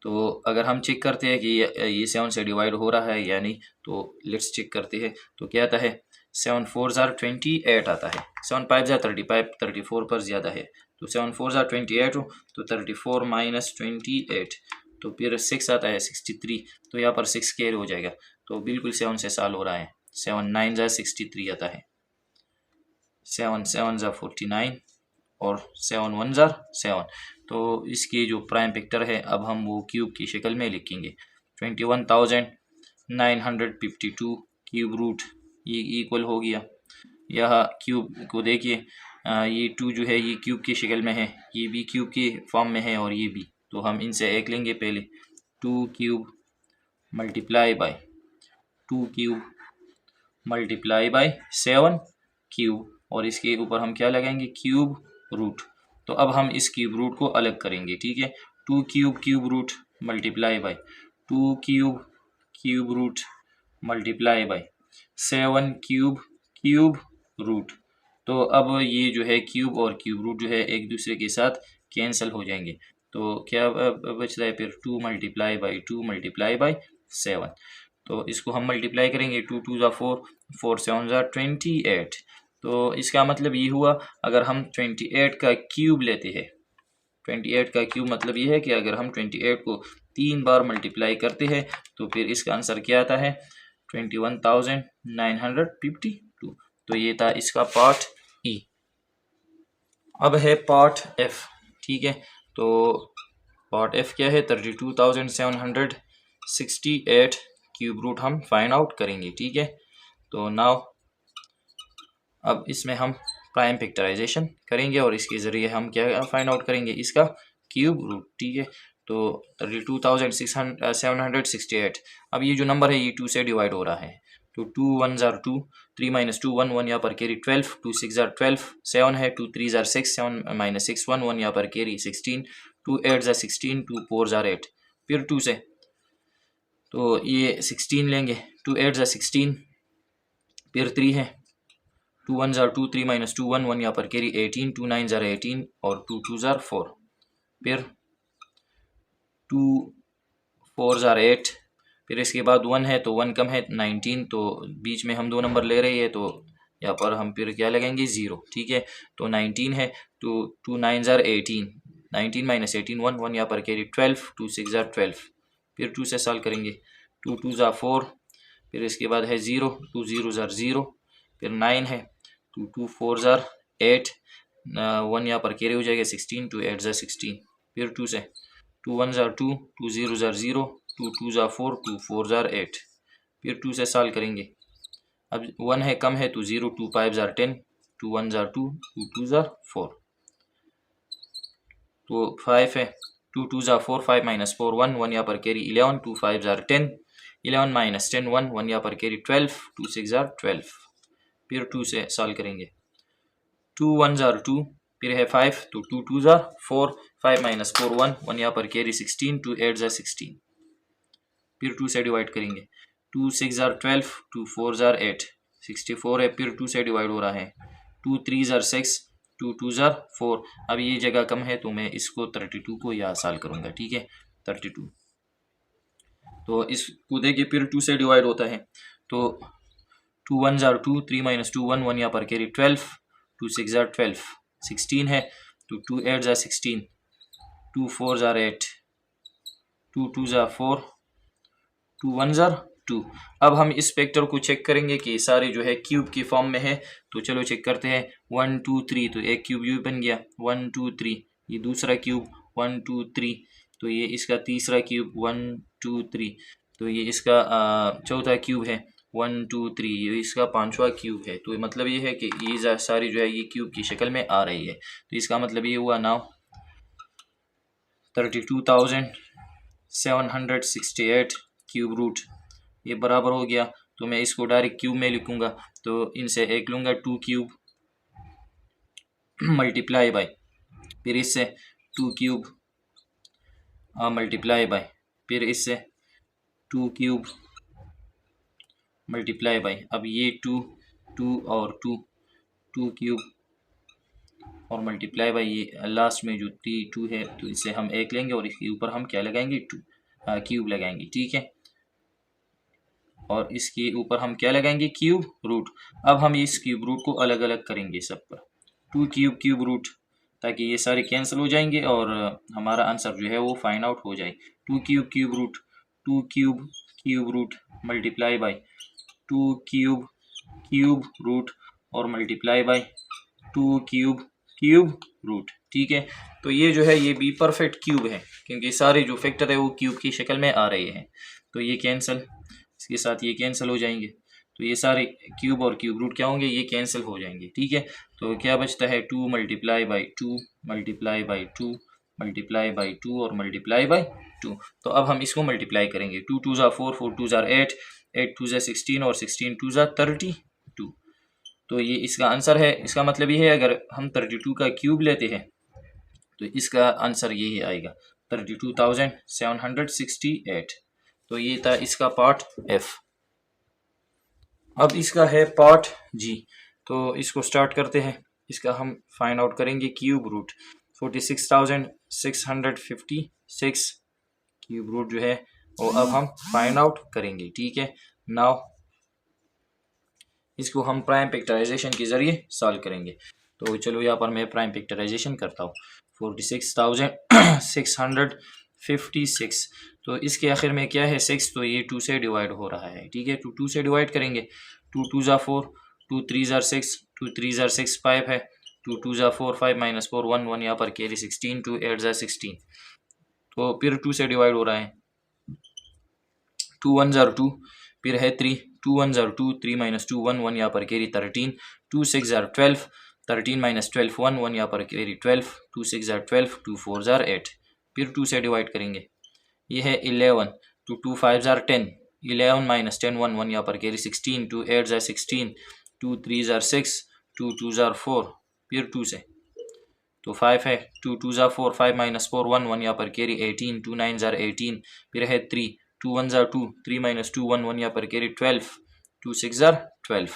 तो अगर हम चेक करते हैं कि ये 7 से डिवाइड हो रहा है या नहीं, तो लेट्स चेक करते हैं। तो क्या आता है, 7 4 ज़ार 28 आता है, 7 5 ज़ार 35, 34 पर ज़्यादा है, तो 7 4 ज़ार 28 हो तो 34 माइनस 28, तो फिर 6 आता है 63, तो यहाँ पर 6 कैरी हो जाएगा, तो बिल्कुल 7 से साल हो रहा है। 7 9 ज़ार 63 आता है, 7 7 ज़ार 49 और 7 1 ज़ार 7, तो इसकी जो प्राइम फैक्टर है अब हम वो क्यूब की शक्ल में लिखेंगे। 21,952 क्यूब रूट, ये इक्वल हो गया। यह क्यूब को देखिए, ये 2 जो है ये क्यूब की शक्ल में है, ये भी क्यूब के फॉर्म में है और ये भी, तो हम इनसे एक लेंगे पहले, 2 cube multiply by 2 cube multiply by 7 cube, और इसके ऊपर हम क्या लगाएंगे, क्यूब रूट। तो अब हम इस क्यूब रूट को अलग करेंगे, ठीक है। 2 cube cube root multiply by 2 cube cube root multiply by 7 cube cube root. तो अब ये जो है क्यूब और क्यूब रूट जो है एक दूसरे के साथ कैंसिल हो जाएंगे, तो क्या बचता है फिर 2 मल्टीप्लाई बाई 2 मल्टीप्लाई बाई 7, तो इसको हम मल्टीप्लाई करेंगे, 2 2 ज़ा 4, 4 7 ज़ा 28, तो इसका मतलब ये हुआ अगर हम 28 का क्यूब लेते हैं, 28 का क्यूब मतलब ये है कि अगर हम 28 को 3 बार मल्टीप्लाई करते हैं तो फिर इसका आंसर क्या आता है, 21,952। तो ये था इसका पार्ट ई। अब है पार्ट एफ, ठीक है। तो पार्ट एफ क्या है, 32,768 क्यूब रूट हम फाइंड आउट करेंगे, ठीक है। तो नाउ अब इसमें हम प्राइम फैक्टराइजेशन करेंगे और इसके ज़रिए हम क्या फाइंड आउट करेंगे, इसका क्यूब रूट, ठीक है। तो 32,768, अब ये जो नंबर है ये 2 से डिवाइड हो रहा है, तो 2 1 ज़ार 2, 3 माइनस 2 1, 1 यहाँ पर कैरी 12, 2 6 ज़ार 12, 7 है, 2 3 ज़ार 6, 7 माइनस 6 1, 1 यहाँ पर कैरी 16, 2 8 ज़ार 16, 2 4 ज़ार 8, फिर 2 से, तो ये 16 लेंगे, 2 8 ज़ार 16, फिर 3 है, 2 1 ज़ार 2, 3 माइनस 2 1, 1 यहाँ पर कैरी 18, 2 9 ज़ार 18 और 2 2 ज़ार 4, फिर 2 4 ज़ार 8, फिर इसके बाद 1 है तो 1 कम है 19, तो बीच में हम 2 नंबर ले रहे हैं, तो यहाँ पर हम फिर क्या लगाएंगे, 0, ठीक है। तो 19 है, तो 2 9 ज़ार 18, 19 माइनस 18 1, 1 यहाँ पर कैरी 12, 2 6 ज़ार 12, फिर 2 से सॉल्व करेंगे, 2 2 ज़ार 4, फिर इसके बाद है 0, 2 0 ज़ार 0, फिर 9 है, 2 2 4 ज़ार 8, 1 यहाँ पर कैरी हो जाएगा 16, 2 8 ज़ार 16, फिर 2 से, 2 1 ज़ार 2, 2 0 ज़ार 0, 2 2 ज़ार 4, 2 4 ज़ार 8, फिर 2 से सॉल्व करेंगे, अब 1 है कम है तो 0, 2 5 ज़ार 10, 2 1 ज़ार 2, 2 2 ज़ार 4, तो 5 है, 2 2 ज़ार 4, 5 माइनस 4 1, 1 यहाँ पर कैरी 11, 2 5 ज़ार 10, 11 माइनस 10 1, 1 यहाँ पर कैरी 12, 2 6 ज़ार 12, फिर 2 से सॉल्व करेंगे, 2 1 ज़ार 2, फिर है 5, तो 2 2 ज़ार 4, 5 माइनस 4 1, 1 यहाँ पर कैरी 16, 2 8 ज़ार 16, फिर 2 से डिवाइड करेंगे, 2 6 ज़ार 12, 2 4 ज़ार 8, 64 है, फिर 2 से डिवाइड हो रहा है, 2 3 ज़ार 6, 2 2 ज़ार 4, अब ये जगह कम है तो मैं इसको 32 को यहाँ सॉल्व करूँगा, ठीक है। 32, तो इसको देखिए फिर 2 से डिवाइड होता है, तो 2 1 ज़ार 2, 3 माइनस 2 1, 1 यहाँ पर कैरी 12, 2 6 ज़ार 12, 16 है, तो 2 8 ज़ार 16, 2 4 ज़ार 8, 2 2 ज़ार 4, 2 1 ज़ार टू। अब हम इस वेक्टर को चेक करेंगे कि सारे जो है क्यूब की फॉर्म में है। तो चलो चेक करते हैं। 1 2 3 तो एक क्यूब यू बन गया 1 2 3। ये दूसरा क्यूब 1 2 3। तो ये इसका तीसरा क्यूब 1 2 3। तो ये इसका चौथा क्यूब है 1 2 3। ये इसका पांचवा क्यूब है। तो मतलब ये है कि ये सारी जो है ये क्यूब की शक्ल में आ रही है। तो इसका मतलब ये हुआ नाउ 32,768 क्यूब रूट ये बराबर हो गया। तो मैं इसको डायरेक्ट क्यूब में लिखूंगा। तो इनसे एक लूँगा 2 क्यूब मल्टीप्लाई बाय, फिर इससे 2 क्यूब मल्टीप्लाई बाय, फिर इससे 2 क्यूब मल्टीप्लाई बाय। अब ये 2 2 और 2 2 क्यूब और मल्टीप्लाई बाय ये लास्ट में जो 2 है तो इससे हम एक लेंगे और इसके ऊपर हम क्या लगाएंगे 2 क्यूब लगाएंगे। ठीक है, और इसके ऊपर हम क्या लगाएंगे क्यूब रूट। अब हम इस क्यूब रूट को अलग अलग करेंगे सब पर 2 क्यूब क्यूब रूट, ताकि ये सारे कैंसिल हो जाएंगे और हमारा आंसर जो है वो फाइंड आउट हो जाए। 2 cube cube root 2 cube cube root multiply by 2 cube cube root और multiply by 2 cube cube root. ठीक है, तो ये जो है ये भी परफेक्ट क्यूब है क्योंकि सारे जो फैक्टर है वो क्यूब की शक्ल में आ रहे हैं। तो ये कैंसिल, इसके साथ ये कैंसिल हो जाएंगे। तो ये सारे क्यूब और क्यूब रूट क्या होंगे, ये कैंसिल हो जाएंगे। ठीक है, तो क्या बचता है 2 multiply by 2 multiply by 2 multiply by 2 और मल्टीप्लाई बाई 2। तो अब हम इसको मल्टीप्लाई करेंगे। 2 2 ज़ा 4 4 2 ज़ा 8 8 2 ज़ा 16 और 16 2 ज़ा 32। तो ये इसका आंसर है। इसका मतलब ये है अगर हम 32 का क्यूब लेते हैं तो इसका आंसर यही आएगा 32,768। तो ये था इसका पार्ट एफ। अब इसका है पार्ट जी। तो इसको स्टार्ट करते हैं। इसका हम फाइंड आउट करेंगे क्यूब रूट 46,656 क्यूब रूट जो है वो अब हम फाइंड आउट करेंगे। ठीक है, नाउ इसको हम प्राइम फैक्टराइजेशन के जरिए सॉल्व करेंगे। तो चलो यहाँ पर मैं प्राइम फैक्टराइजेशन करता हूँ। 46,656 तो इसके आखिर में क्या है 6, तो ये 2 से डिवाइड हो रहा है। ठीक है, 2 से डिवाइड करेंगे। 2 2 ज़ा 4 2 3 ज़ा 6 2 3 ज़ा 6 5 है। 2 2 ज़ा 4 5 माइनस 4 1 1 यहाँ पर कैरी 16 2 8 ज़ा 16। तो फिर 2 से डिवाइड हो रहा है। 2 1 ज़ा 2 फिर है 3 2 1 ज़ा 2 3 माइनस 2 1 1 यहाँ पर कैरी 13 2 6 ज़ा 12 13 माइनस 12 1 1 यहाँ पर कैरी 12 2 6 ज़ा 12 2 4 ज़ा 8। फिर 2 से डिवाइड करेंगे। ये है 11 2 2 5 ज़ा 10 11 माइनस 10 1 1 यहाँ पर कैरी 16 2 8 ज़ा 16 2 3 ज़ा 6 2 2 ज़ा 4। फिर 2 से तो 5 है। 2 2 ज़ा 4 5 माइनस 4 1 1 यहाँ पर कैरी 18 2 9 ज़ा 18। फिर है 3 2 1 ज़ा 2 3 माइनस 2 1 1 यहाँ पर कैरी 12 2 6 ज़ा 12।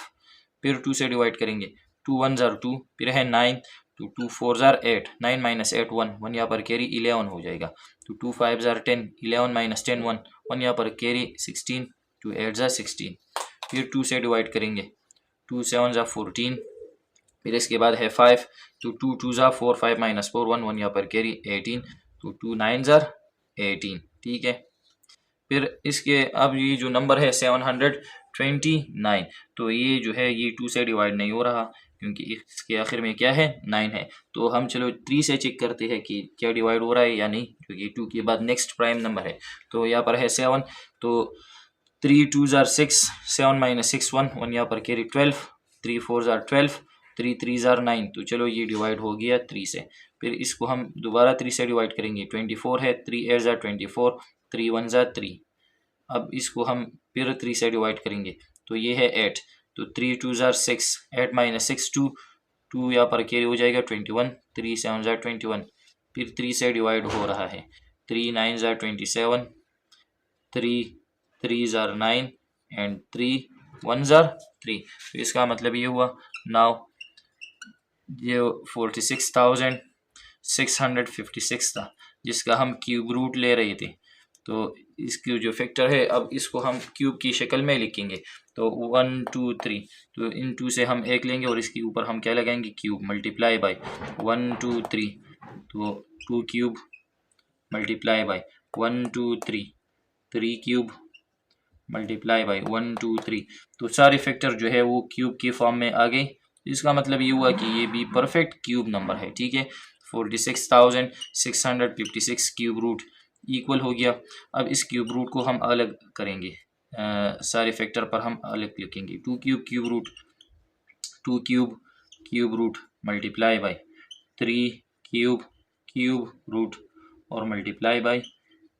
फिर 2 से डिवाइड करेंगे। 2 1 ज़ा 2 फिर है 9 2 2 4 ज़ा 8 9 माइनस 8 1 1 यहाँ पर कैरी 11 हो जाएगा। 2 2 5 ज़ा 10 11 माइनस 10 1 1 यहाँ पर कैरी 16 2 8 ज़ा 16। फिर 2 से डिवाइड करेंगे। 2 7 ज़ा 14। फिर इसके बाद है 5 तो 2 2 ज़ा 4 5 माइनस 4 1 1 यहाँ पर कैरी 18 तो 2 9 ज़ा 18। ठीक है, फिर इसके अब ये जो नंबर है 729 तो ये जो है ये 2 से डिवाइड नहीं हो रहा क्योंकि इसके आखिर में क्या है 9 है। तो हम चलो 3 से चेक करते हैं कि क्या डिवाइड हो रहा है या नहीं, क्योंकि 2 के बाद नेक्स्ट प्राइम नंबर है। तो यहाँ पर है 7 तो 3 2 ज़ा 6 7 माइनस 6 1 1 यहाँ पर कैरी 12 3 4 ज़ा 12 3 3 ज़ा 9। तो चलो ये डिवाइड हो गया 3 से। फिर इसको हम दोबारा 3 से डिवाइड करेंगे। 24 है 3 8 ज़ा 24 3 1 ज़ा 3। अब इसको हम फिर 3 से डिवाइड करेंगे तो ये है 8 तो 3 2 ज़ा 6 8 माइनस 6 2 2 यहाँ पर कैरी हो जाएगा 21 3 7 ज़ा 21। फिर 3 से डिवाइड हो रहा है। 3 9 ज़ा 27 3 3 ज़ा 9 एंड 3 1 ज़ा 3। तो इसका मतलब ये हुआ नाउ ये 46,656 था जिसका हम क्यूब रूट ले रहे थे। तो इसकी जो फैक्टर है अब इसको हम क्यूब की शक्ल में लिखेंगे। तो 1 2 3 तो इन 2 से हम एक लेंगे और इसके ऊपर हम क्या लगाएंगे क्यूब मल्टीप्लाई बाय 1 2 3 तो 2 cube multiply by 1 2 3 3 cube multiply by 1 2 3, तो सारे फैक्टर जो है वो क्यूब के फॉर्म में आ गए। इसका मतलब ये हुआ कि ये भी परफेक्ट क्यूब नंबर है, ठीक है। 46,656 क्यूब रूट इक्वल हो गया। अब इस क्यूब रूट को हम अलग करेंगे, सारे फैक्टर पर हम अलग लिखेंगे। 2 cube cube root, 2 cube cube root multiply by 3 cube cube root और multiply by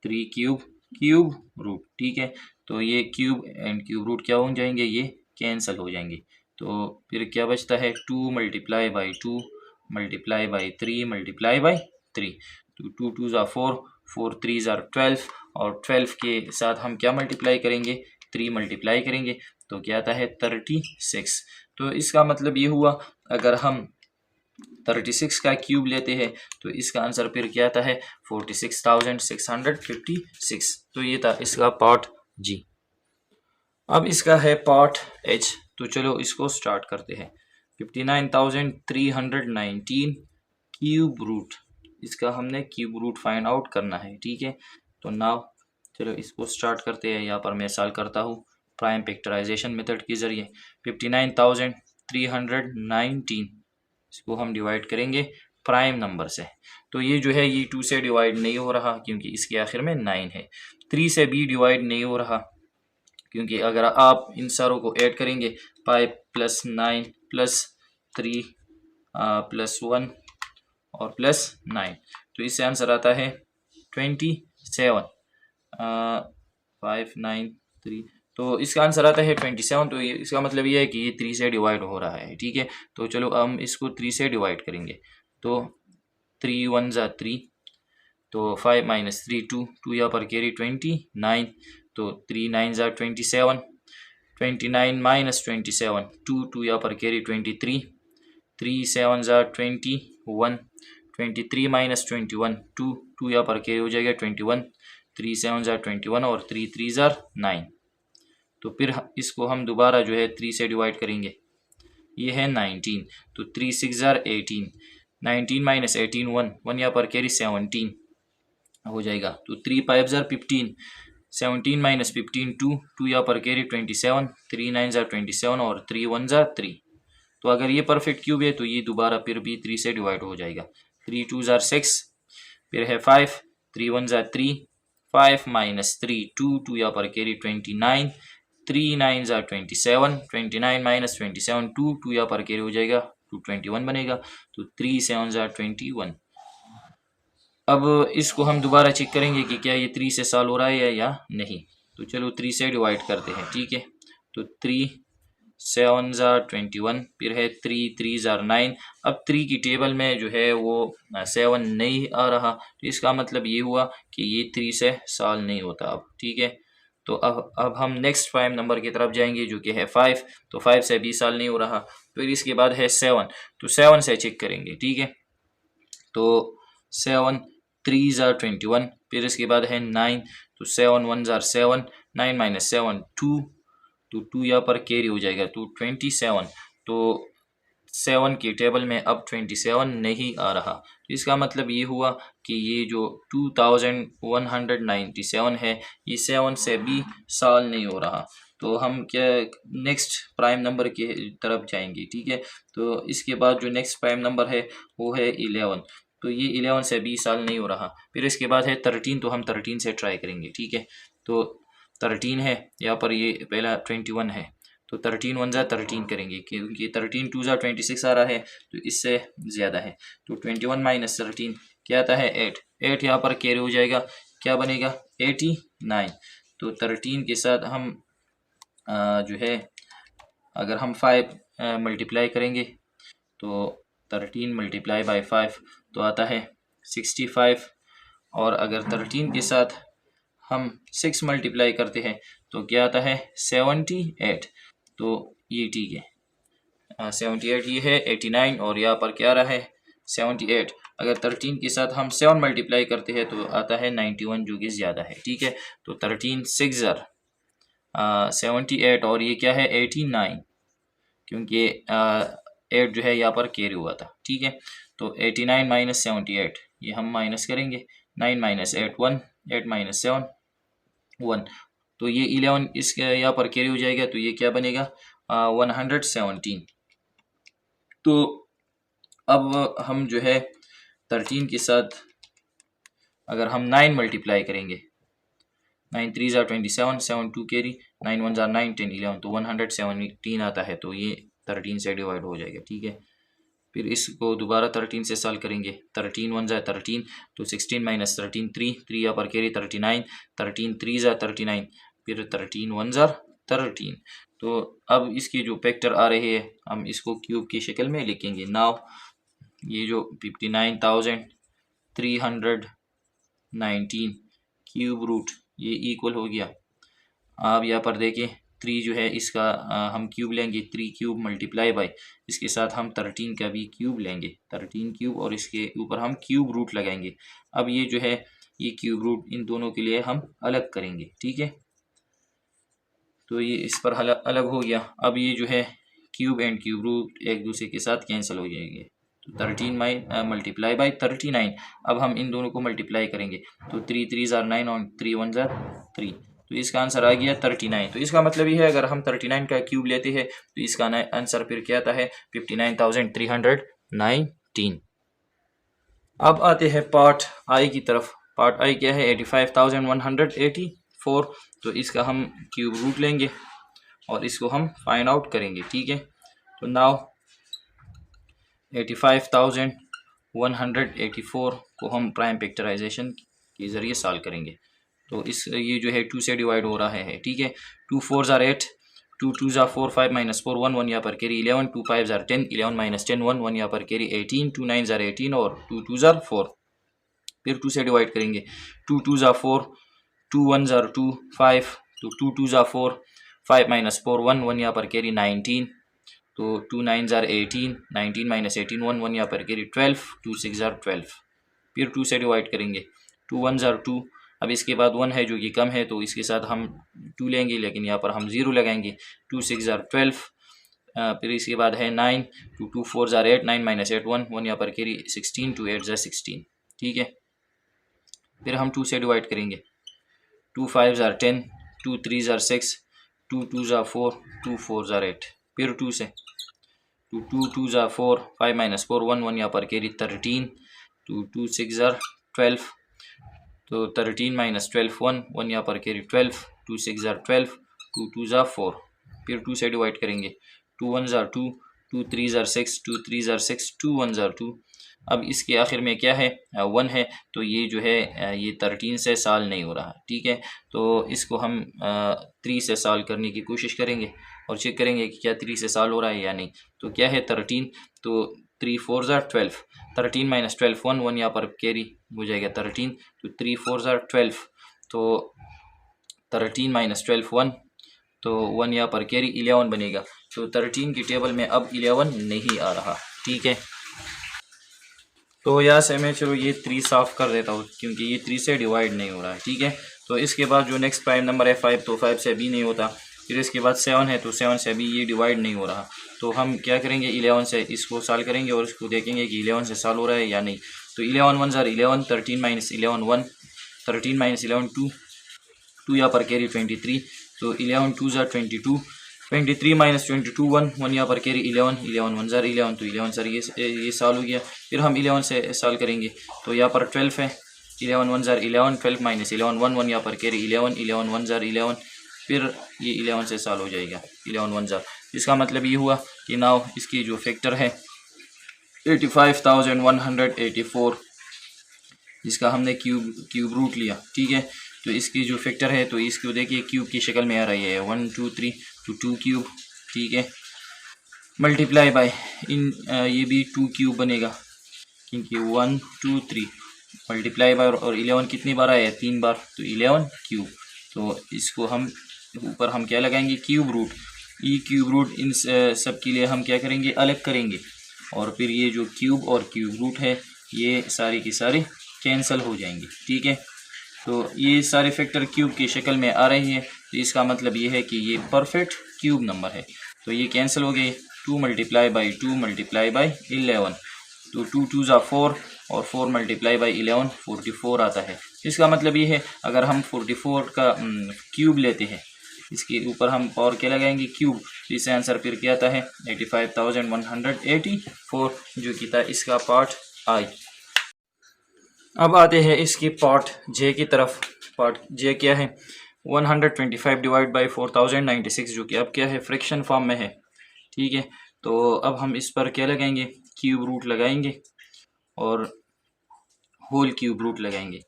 3 cube cube root, ठीक है। तो ये क्यूब एंड क्यूब रूट क्या हो जाएंगे, ये कैंसिल हो जाएंगे। तो फिर क्या बचता है, 2 multiply by 2 multiply by 3 multiply by 3, तो 2 2 ज़ा 4, 4 3 ज़ा 12, और 12 के साथ हम क्या मल्टीप्लाई करेंगे, 3 मल्टीप्लाई करेंगे, तो क्या आता है 36। तो इसका मतलब ये हुआ, अगर हम 36 का क्यूब लेते हैं तो इसका आंसर फिर क्या आता है 46,656। तो ये था इसका पार्ट जी। अब इसका है पार्ट एच, तो चलो इसको स्टार्ट करते हैं। 59,319 क्यूब रूट, इसका हमने क्यूब रूट फाइंड आउट करना है, ठीक है। तो नाउ चलो इसको स्टार्ट करते हैं। यहाँ पर मैं सॉल्व करता हूँ प्राइम फैक्टराइजेशन मेथड के ज़रिए। 59,319 इसको हम डिवाइड करेंगे प्राइम नंबर से। तो ये जो है ये 2 से डिवाइड नहीं हो रहा क्योंकि इसके आखिर में 9 है। 3 से भी डिवाइड नहीं हो रहा क्योंकि अगर आप इन सारों को ऐड करेंगे 5 + 9 + 3 + 1 और +9, तो इससे आंसर आता है 27। 5 9 3, तो इसका आंसर आता है 27। तो इसका मतलब ये है कि ये 3 से डिवाइड हो रहा है, ठीक है। तो चलो हम इसको 3 से डिवाइड करेंगे। तो 3 1 ज़ा 3, तो 5 - 3 2, 2 यहाँ पर कैरी 29, तो 3 9 ज़ा 27, 29 - 27 2, 2 यहाँ पर कैरी 23, 3 7 ज़ा 21, 23 - 21 2, 2 यहाँ पर कैरी हो जाएगा 21, 3 7 ज़ा 21 और 3 3 ज़ा 9। तो फिर इसको हम दोबारा जो है 3 से डिवाइड करेंगे। ये है 19, तो 3 6 ज़ा 18, 19 - 18 1, 1 यहाँ पर कैरी 17 हो जाएगा। तो 3 5 ज़ा 15, 17 - 15 2, 2 यहाँ पर कैरी 27, 3 9 ज़ा 27 और 3 1 ज़ा 3। तो अगर ये परफेक्ट क्यूब है तो ये दोबारा फिर भी 3 से डिवाइड हो जाएगा। 3 2 ज़ा 6, फिर है 5, 3 1 ज़ा 3, 5 - 3 2, 2 यहाँ पर कैरी 29, 3 9 ज़ा 27, 29 - 27 2, 2 यहाँ पर कैरी हो जाएगा 221 बनेगा। तो 3 7 ज़ा 21। अब इसको हम दोबारा चेक करेंगे कि क्या ये 3 से सॉल्व हो रहा है या नहीं। तो चलो 3 से डिवाइड करते हैं, ठीक है। तो 3 7 ज़ा 21, फिर है 3 3 ज़ा 9। अब 3 की टेबल में जो है वो 7 नहीं आ रहा, तो इसका मतलब ये हुआ कि ये 3 से सॉल्व नहीं होता अब, ठीक है। तो अब हम नेक्स्ट प्राइम नंबर की तरफ जाएंगे जो कि है 5। तो 5 से भी सॉल्व नहीं हो रहा, फिर इसके बाद है 7, तो 7 से चेक करेंगे, ठीक है। तो 7 3 ज़ा 21, फिर इसके बाद है 9, तो 7 1 ज़ा 7, 9 - 7 2, तो 2 यहाँ पर कैरी हो जाएगा तो 27। तो 7 की टेबल में अब 27 नहीं आ रहा, तो इसका मतलब ये हुआ कि ये जो 2197 है ये 7 से भी सॉल्व नहीं हो रहा। तो हम क्या नेक्स्ट प्राइम नंबर की तरफ जाएंगे, ठीक है। तो इसके बाद जो नेक्स्ट प्राइम नंबर है वो है 11, तो ये 11 से भी सॉल्व नहीं हो रहा। फिर इसके बाद है 13, तो हम 13 से ट्राई करेंगे, ठीक है। तो 13 है, यहाँ पर ये पहला 21 है, तो 13 1 ज़ा 13 करेंगे क्योंकि 13 2 ज़ा 26 आ रहा है, तो इससे ज़्यादा है। तो 21 - 13 क्या आता है 8, 8 यहाँ पर कैरी हो जाएगा, क्या बनेगा 89। तो 13 के साथ हम जो है अगर हम 5 मल्टीप्लाई करेंगे तो 13 मल्टीप्लाई बाई 5 तो आता है 65, और अगर 13 के साथ हम 6 मल्टीप्लाई करते हैं तो क्या आता है 78। तो ये ठीक है, 78 ये है 89 और यहाँ पर क्या रहा है 78। अगर 13 के साथ हम 7 मल्टीप्लाई करते हैं तो आता है 91 जो कि ज़्यादा है, ठीक है। तो 13 6 ज़र 78 और ये क्या है 89 क्योंकि 8 जो है यहाँ पर कैरी हुआ था, ठीक है। तो 89 - 78 ये हम माइनस करेंगे, 9 - 8 1, 8 - 7 1, तो ये 11 इस यहाँ पर कैरी हो जाएगा, तो ये क्या बनेगा 117। तो अब हम जो है 13 के साथ अगर हम 9 मल्टीप्लाई करेंगे, 9 3 ज़ा 27, 7 2 कैरी, 9 1 ज़ा 9, 10 11, तो 117 आता है। तो ये 13 से डिवाइड हो जाएगा, ठीक है। फिर इसको दोबारा 13 से सॉल्व करेंगे, 13 1 ज़ा 13, तो 16 माइनस 13 3, 3 यहाँ पर कैरी 39, 13 3 ज़ा 39, फिर 13 1 ज़ा 13। तो अब इसके जो फैक्टर आ रहे हैं हम इसको क्यूब की शक्ल में लिखेंगे। नाउ ये जो 59,319 क्यूब रूट ये इक्वल हो गया। आप यहाँ पर देखें 3 जो है इसका हम क्यूब लेंगे, 3 क्यूब मल्टीप्लाई बाय इसके साथ हम 13 का भी क्यूब लेंगे, 13 क्यूब, और इसके ऊपर हम क्यूब रूट लगाएंगे। अब ये जो है ये क्यूब रूट इन दोनों के लिए हम अलग करेंगे, ठीक है। तो ये इस पर अलग हो गया। अब ये जो है क्यूब एंड क्यूब रूट एक दूसरे के साथ कैंसिल हो जाएंगे। तो 13 मल्टीप्लाई बाय 39। अब हम इन दोनों को मल्टीप्लाई करेंगे, तो 3 3 ज़ा 9 और 3 1 ज़ा 3, तो इसका आंसर आ गया 39। तो इसका मतलब ये है अगर हम 39 का क्यूब लेते हैं तो इसका आंसर फिर क्या आता है 59,319। अब आते हैं पार्ट आई की तरफ। पार्ट आई क्या है 85,184। तो इसका हम क्यूब रूट लेंगे और इसको हम फाइंड आउट करेंगे, ठीक है। तो नाउ 85,184 को हम प्राइम फैक्टराइजेशन के ज़रिए सॉल्व करेंगे। तो इस ये जो है 2 से डिवाइड हो रहा है, ठीक है। 2 4 ज़ा 8, 2 2 ज़ा 4, 5 माइनस 4 1 1 यहाँ पर कैरी 11, 2 5 ज़ा 10, 11 माइनस 10 1 1 यहाँ पर कैरी 18, 2 9 ज़ा 18 और 2 2 ज़ा 4। फिर 2 से डिवाइड करेंगे, 2 2 ज़ा 4, 2 1 ज़ा 2 5, तो 2 2 ज़ा 4, 5 माइनस 4 1 1 यहाँ पर कैरी 19, तो 2 9 ज़ा 18, 19 माइनस 18 1 1 यहाँ पर कैरी 12, 2 6 ज़ा 12। फिर 2 से डिवाइड करेंगे, 2 1 ज़ा 2, अब इसके बाद 1 है जो कि कम है तो इसके साथ हम 2 लेंगे, लेकिन यहाँ पर हम 0 लगाएंगे, 2 6 ज़ा 12। फिर इसके बाद है 9, 2 2 4 ज़ा 8, 9 माइनस 8 1 1 यहाँ पर कैरी 16, 2 8 ज़ा 16, ठीक है। फिर हम 2 से डिवाइड करेंगे, 2 5 ज़ा 10, 2 3 ज़ा 6, 2 2 ज़ा 4, 2 4 ज़ा 8। फिर 2 से 2 2 2 ज़ा 4, 5 माइनस 4 1 1 यहाँ पर कैरी 13, 2 2 6 ज़ा 12, तो 13 माइनस 12 1 1 यहाँ पर कैरी 12, 2 6 ज़ा 12, 2 2 ज़ा 4। फिर 2 से डिवाइड करेंगे, 2 1 ज़ा 2, 2 3 ज़ा 6, 2 3 ज़ा 6, 2 1 ज़ा 2। अब इसके आखिर में क्या है 1 है, तो ये जो है ये 13 से सॉल्व नहीं हो रहा, ठीक है। तो इसको हम 3 से सॉल्व करने की कोशिश करेंगे और चेक करेंगे कि क्या 3 से सॉल्व हो रहा है या नहीं। तो क्या है 13, तो 3 4 ज़ा 12, 13 माइनस 12 1 1 यहाँ पर कैरी हो जाएगा 13, तो 3 4 ज़ा 12, तो 13 माइनस 12 1, तो 1 यहाँ पर कैरी 11 बनेगा। तो 13 की टेबल में अब 11 नहीं आ रहा, ठीक है। तो यहाँ से मैं चलो ये 3 साफ कर देता हूँ क्योंकि ये 3 से डिवाइड नहीं हो रहा है, ठीक है। तो इसके बाद जो नेक्स्ट प्राइम नंबर है 5, तो 5 से भी नहीं होता। फिर इसके बाद 7 है, तो 7 से भी ये डिवाइड नहीं हो रहा। तो हम क्या करेंगे 11 से इसको सॉल्व करेंगे और इसको देखेंगे कि 11 से सॉल्व हो रहा है या नहीं। तो 11 1 ज़ा 11, 13 माइनस 11 1, 13 माइनस 11 2, 2 यहाँ पर कैरी 23, तो 11 2 ज़ा 22, 23 माइनस 22 1 1 यहाँ पर कैरी 11, 11 1 ज़ा 11, तो 11 सर ये सॉल्व हो गया। फिर हम 11 से सॉल्व करेंगे, तो यहाँ पर 12 है, 11 1 ज़ा 11, 12 माइनस 11 1 1 यहाँ पर कैरी 11, 11 1 ज़ा 11, फिर ये 11 से सॉल्व हो जाएगा 11 1 ज़ा। इसका मतलब ये हुआ कि नाउ इसकी जो फैक्टर है 85,184, जिसका हमने क्यूब रूट लिया, ठीक है। तो इसकी जो फैक्टर है तो इसको देखिए क्यूब की शक्ल में आ रही है 1 2 3, तो 2 क्यूब, ठीक है, मल्टीप्लाई बाय इन ये भी 2 क्यूब बनेगा क्योंकि 1 2 3 मल्टीप्लाई बाय, और 11 कितनी बार आया है 3 बार, तो 11 क्यूब। तो इसको हम ऊपर हम क्या लगाएंगे cube root, e cube root, इन सब के लिए हम क्या करेंगे अलग करेंगे, और फिर ये जो क्यूब और क्यूब रूट है ये सारे के सारे कैंसिल हो जाएंगे, ठीक है। तो ये सारे फैक्टर क्यूब की शक्ल में आ रही है, तो इसका मतलब ये है कि ये परफेक्ट क्यूब नंबर है। तो ये कैंसिल हो गए, 2 मल्टीप्लाई बाई 2 मल्टीप्लाई बाई 11, तो 2 2 ज़ा 4, और 4 मल्टीप्लाई बाई 11 44 आता है। इसका मतलब ये है अगर हम 44 का क्यूब लेते हैं, इसके ऊपर हम पावर क्या लगाएंगे क्यूब, इससे आंसर फिर क्या आता है 85,184 जो कि था इसका पार्ट आई। अब आते हैं इसकी पार्ट जे की तरफ। पार्ट जे क्या है 125 डिवाइड बाई 4096 जो कि अब क्या है फ्रैक्शन फॉर्म में है। ठीक है, तो अब हम इस पर क्या लगाएंगे क्यूब रूट लगाएंगे और होल क्यूब रूट लगाएंगे।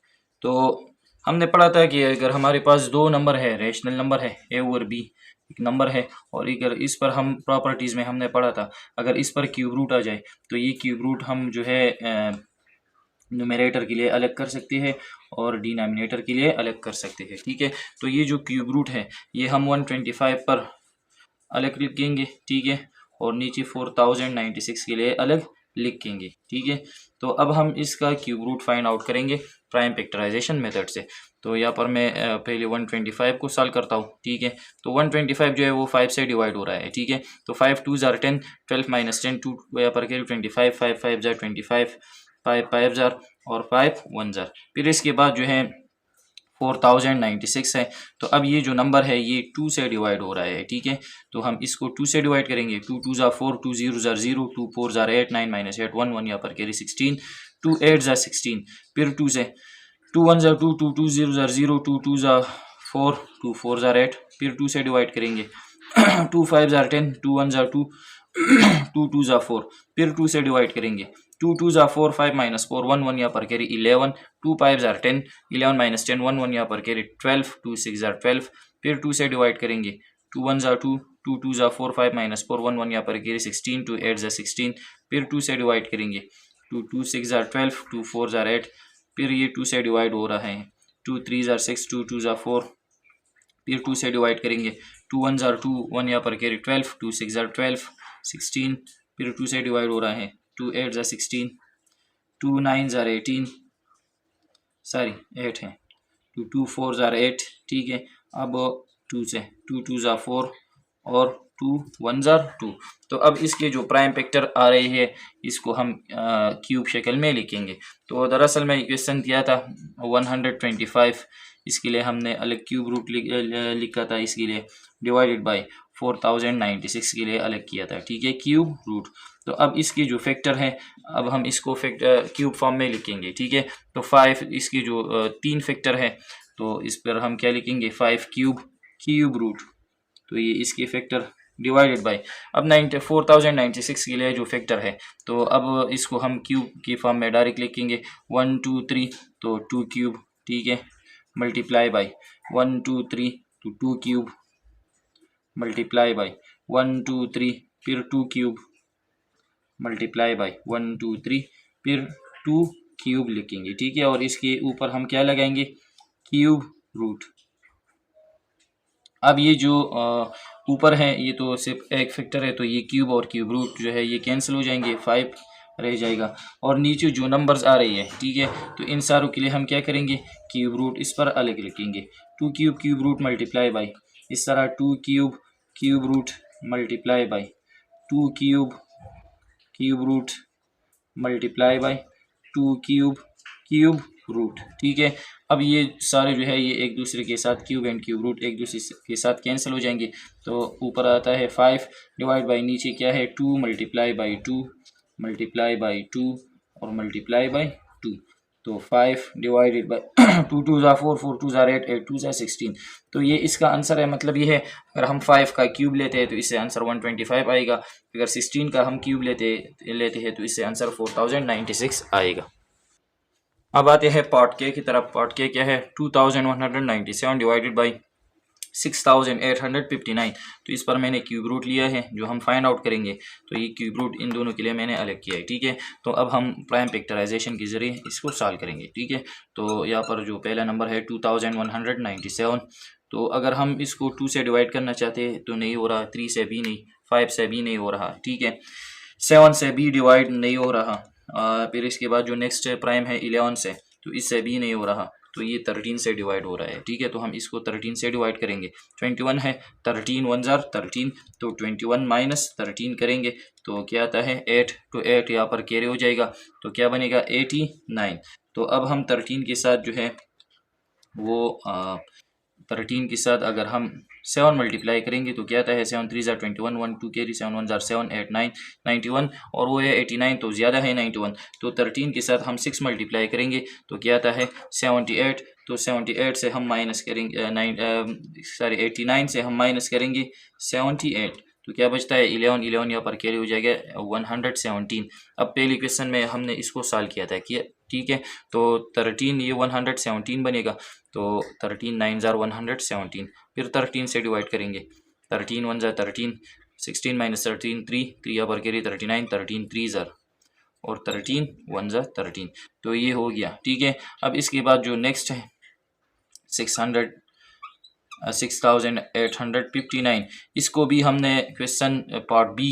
तो हमने पढ़ा था कि अगर हमारे पास दो नंबर है, रेशनल नंबर है ए और बी एक नंबर है, और अगर इस पर हम प्रॉपर्टीज़ में हमने पढ़ा था अगर इस पर क्यूब रूट आ जाए तो ये क्यूब रूट हम जो है न्यूमरेटर के लिए अलग कर सकते हैं और डिनोमिनेटर के लिए अलग कर सकते हैं। ठीक है, तो ये जो क्यूब रूट है ये हम 125 पर अलग लिखेंगे। ठीक है, और नीचे 4096 के लिए अलग लिखेंगे। ठीक है, तो अब हम इसका क्यूब रूट फाइंड आउट करेंगे प्राइम फैक्टराइजेशन मेथड से। तो यहाँ पर मैं पहले 125 को सॉल्व करता हूँ। ठीक है, तो 125 जो है वो 5 से डिवाइड हो रहा है। ठीक है, तो 5 2 जार 10, 12 माइनस 10 2 यहाँ पर 25, 5 5 जार 25, 5 5 जार और 5 1 जार। फिर इसके बाद जो है 4096 है। तो अब ये जो नंबर है ये 2 से डिवाइड हो रहा है। ठीक है, तो हम इसको 2 से डिवाइड करेंगे। 2 2 जार 4, 2 0 जार 0, 2 4 जार 8, 9 माइनस 8 1 1 यहाँ पर कैरी 16, 2 8 जार 16, फिर 2 से 2 1 जार 2, 2 2 0 जार 0, 2 2 जार 4, 2 4 जार 8, फिर 2 से डिवाइड करेंगे 2 5 जार 10, 2 1 जार 2, 2 2 जार 4, फिर 2 से डिवाइड करेंगे 2 2 जार 4, 5 माइनस 4 1 1 यहाँ पर कैरी 11, 2 5 जार 10, 11 माइनस 10 1 1 यहाँ पर कैरी 12, 2 6 जार 12, फिर 2 से डिवाइड करेंगे 2 1 जार 2, 2 2 जार 4, 5 माइनस 4 1 1 यहाँ पर कैरी 16, 2 8 जार 16, फिर 2 से डिवाइड करेंगे 2 2 6 जार 12, 2 4 जार 8, फिर ये 2 से डिवाइड हो रहा है 2 3 जार 6, 2 2 जार 4, फिर 2 से डिवाइड करेंगे 2 1 जार 2, 1 यहाँ पर कैरी 12, 2 6 जार 12, 16, फिर 2 से डिवाइड हो रहा है 2 8 जार 16, 2 9 जार 18, सॉरी 8 है, 2 2 4 जार 8। ठीक है, अब 2 से 2 2 जार 4 और 2 1 जार 2। तो अब इसके जो प्राइम फैक्टर आ रहे हैं इसको हम क्यूब शक्ल में लिखेंगे। तो दरअसल मैं क्वेश्चन दिया था 125, इसके लिए हमने अलग क्यूब रूट लिखा था, इसके लिए डिवाइडेड बाय 4096 के लिए अलग किया था। ठीक है, क्यूब रूट। तो अब इसके जो फैक्टर है अब हम इसको फैक्टर क्यूब फॉर्म में लिखेंगे। ठीक है, तो 5 इसके जो 3 फैक्टर है तो इस पर हम क्या लिखेंगे 5 क्यूब रूट। तो ये इसके फैक्टर डिवाइडेड बाय अब 4096 के लिए जो फैक्टर है तो अब इसको हम क्यूब की फॉर्म में डायरेक्ट लिखेंगे 1 2 3 तो 2 क्यूब। ठीक है, मल्टीप्लाई बाय 1 2 3 तो 2 क्यूब, मल्टीप्लाई बाय 1 2 3 फिर 2 क्यूब, मल्टीप्लाई बाय 1 2 3 फिर 2 क्यूब लिखेंगे। ठीक है, और इसके ऊपर हम क्या लगाएंगे क्यूब रूट। अब ये जो ऊपर है ये तो सिर्फ एक फैक्टर है तो ये क्यूब और क्यूब रूट जो है ये कैंसिल हो जाएंगे, 5 रह जाएगा। और नीचे जो नंबर्स आ रही है ठीक है तो इन सारों के लिए हम क्या करेंगे क्यूब रूट इस पर अलग लिखेंगे। 2 क्यूब रूट मल्टीप्लाई बाय इस तरह 2 cube root multiply by 2 cube root multiply by 2 cube root. ठीक है, अब ये सारे जो है ये एक दूसरे के साथ क्यूब एंड क्यूब रूट एक दूसरे के साथ कैंसिल हो जाएंगे। तो ऊपर आता है 5 डिवाइड बाय नीचे क्या है 2 मल्टीप्लाई बाय 2 मल्टीप्लाई बाय 2 और मल्टीप्लाई बाय 2। तो 5 डिवाइडेड बाय 2 2 ज़ा 4, 4 2 ज़ा 8, 8 2 ज़ा 16। तो ये इसका आंसर है। मतलब ये है अगर हम 5 का क्यूब लेते हैं तो इससे आंसर 125 आएगा, अगर 16 का हम क्यूब लेते हैं तो इससे आंसर 4096 आएगा। अब आते हैं पार्ट के की तरफ। पार्ट के क्या है 2197 डिवाइडेड बाई 6859। तो इस पर मैंने क्यूब रूट लिया है जो हम फाइंड आउट करेंगे। तो ये क्यूब रूट इन दोनों के लिए मैंने अलग किया है। ठीक है, तो अब हम प्राइम फैक्टराइजेशन के जरिए इसको सॉल्व करेंगे। ठीक है, तो यहाँ पर जो पहला नंबर है 2197, तो अगर हम इसको 2 से डिवाइड करना चाहते हैं तो नहीं हो रहा, 3 से भी नहीं, 5 से भी नहीं हो रहा। ठीक है, 7 से भी डिवाइड नहीं हो रहा। फिर इसके बाद जो नेक्स्ट प्राइम है 11 से, तो इससे भी नहीं हो रहा। तो ये 13 से डिवाइड हो रहा है, ठीक है। तो हम इसको 13 से डिवाइड करेंगे। 21 है, 13 1 ज़ार 13, तो 21 माइनस 13 करेंगे तो क्या आता है 8 तो 8 यहाँ पर कैरी हो जाएगा, तो क्या बनेगा 89। तो अब हम 13 के साथ जो है वो 13 के साथ अगर हम 7 मल्टीप्लाई करेंगे तो क्या आता है 7 3 ज़ार 21, 1 2 कैरी 7 1 ज़ार 7 8 9 91 और वो है 89 तो ज़्यादा है 91। तो 13 के साथ हम 6 मल्टीप्लाई करेंगे तो क्या आता है 78। तो 78 से हम माइनस करेंगे 89 से हम माइनस करेंगे 78 तो क्या बचता है 11 11 यहाँ पर कैरी हो जाएगा 117। अब पहले क्वेश्चन में हमने इसको सॉल्व किया था कि ठीक है, तो 13 ये 117 बनेगा, तो 13 9 ज़ार 117, फिर 13 से डिवाइड करेंगे। 13 1 ज़ार 13, 16 माइनस 13 3 3 यहाँ पर कैरी 39, 13 3 ज़ार और 13 1 ज़ार 13, तो ये हो गया, ठीक है। अब इसके बाद जो नेक्स्ट है 6859, इसको भी हमने क्वेश्चन पार्ट बी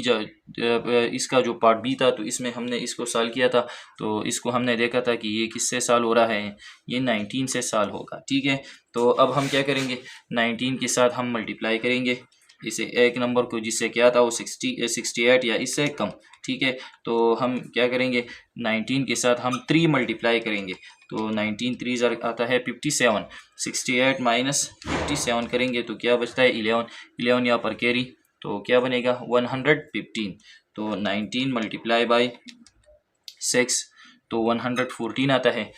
इसका जो पार्ट बी था तो इसमें हमने इसको सॉल्व किया था। तो इसको हमने देखा था कि ये किससे सॉल्व हो रहा है, ये 19 से सॉल्व होगा, ठीक है। तो अब हम क्या करेंगे 19 के साथ हम मल्टीप्लाई करेंगे इसे एक नंबर को जिससे क्या था वो 68 या इससे कम, ठीक है। तो हम क्या करेंगे 19 के साथ हम 3 मल्टीप्लाई करेंगे, तो 19 3 ज़र आता है 57, 68 माइनस 57 करेंगे तो क्या बचता है 11 11 यहाँ पर कैरी तो क्या बनेगा 115। तो 19 मल्टीप्लाई बाई 6 तो 114 आता है।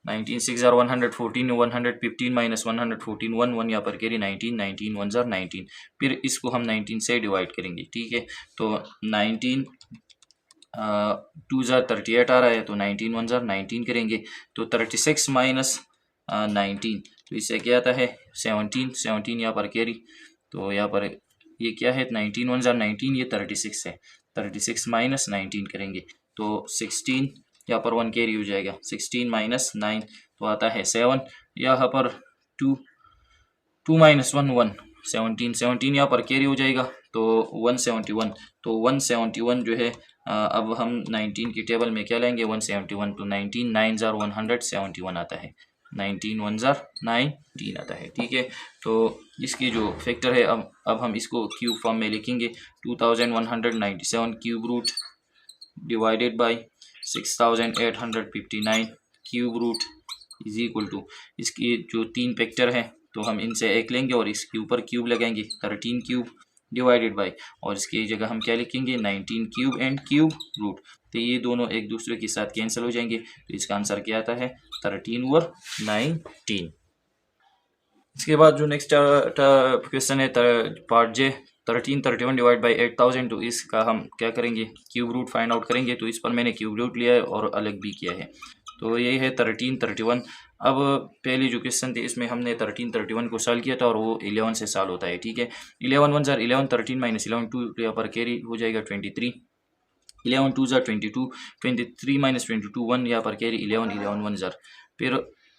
19 6 ज़ार 114, 115 माइनस 114 1 1 यहाँ पर कैरी 19 19 1 ज़ार 19, फिर इसको हम 19 से डिवाइड करेंगे, ठीक है। तो 19 2 ज़ार 38 आ रहा है, तो 19 1 ज़ार 19 करेंगे तो 36 माइनस 19 तो इससे क्या आता है 17 17 यहाँ पर कैरी, तो यहाँ पर ये क्या है 19 1 ज़ार 19, ये 36 है, 36 माइनस 19 करेंगे तो 16 यहाँ पर 1 कैरी हो जाएगा, 16 माइनस 9 तो आता है 7, यहाँ पर 2 2 माइनस 1 1 17 17 यहाँ पर कैरी हो जाएगा तो 171। तो 171 जो है अब हम 19 की टेबल में क्या लेंगे 171, तो 19 9 ज़ार 171 आता है, 19 1 ज़ार 19 आता है, ठीक है। तो इसकी जो फैक्टर है अब हम इसको क्यूब फॉर्म में लिखेंगे 2197 cube root divided by 6859 cube root is equal to इसकी जो 3 फैक्टर हैं तो हम इनसे एक लेंगे और इसके ऊपर क्यूब लगाएंगे 13 क्यूब डिवाइडेड बाई और इसकी जगह हम क्या लिखेंगे 19 क्यूब एंड क्यूब रूट, तो ये दोनों एक दूसरे के साथ कैंसिल हो जाएंगे, तो इसका आंसर क्या आता है 13 और 19। इसके बाद जो नेक्स्ट क्वेश्चन है पार्ट जे 1331 डिवाइड बाई 8000, तो इसका हम क्या करेंगे क्यूब रूट फाइंड आउट करेंगे। तो इस पर मैंने क्यूब रूट लिया है और अलग भी किया है, तो यही है 1331। अब पहले जो क्वेश्चन थे इसमें हमने 1331 को सॉल्व किया था और वो 11 से सॉल्व होता है, ठीक है। 11 1 ज़ार 11, 13 माइनस 11 2 यहाँ पर कैरी हो जाएगा 23, 11 2 ज़ार 22, 23 माइनस 22 1 यहाँ पर कैरी 11 11 1 ज़ार, फिर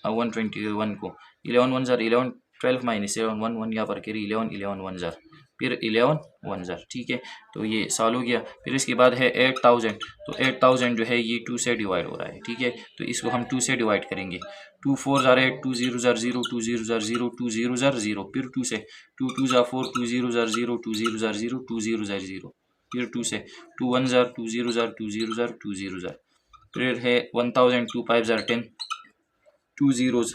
121 को 11 1 ज़ार 11, 12 माइनस 11 1 1 यहाँ पर कैरी 11 11 1 ज़ार, फिर 11 1 ज़ार, ठीक है। तो ये सॉल्व हो गया। फिर इसके बाद है 8000, तो 8000 जो है ये 2 से डिवाइड हो रहा है, ठीक है। तो इसको हम 2 से डिवाइड करेंगे, 2 4 ज़ार 8, 2 0 ज़ार 0, 2 0 ज़ार 0, 2 0 ज़ार 0, फिर 2 से 2 2 ज़ार 4, 2 0 ज़ार 0, 2 0 ज़ार 0, 2 0 ज़ार 0, फिर 2 से 2 1 ज़ार 2 0 ज़ार 2 0 ज़ार 2 0 ज़ार, फिर है 1000, 2 5 ज़ार 10, 2 zeros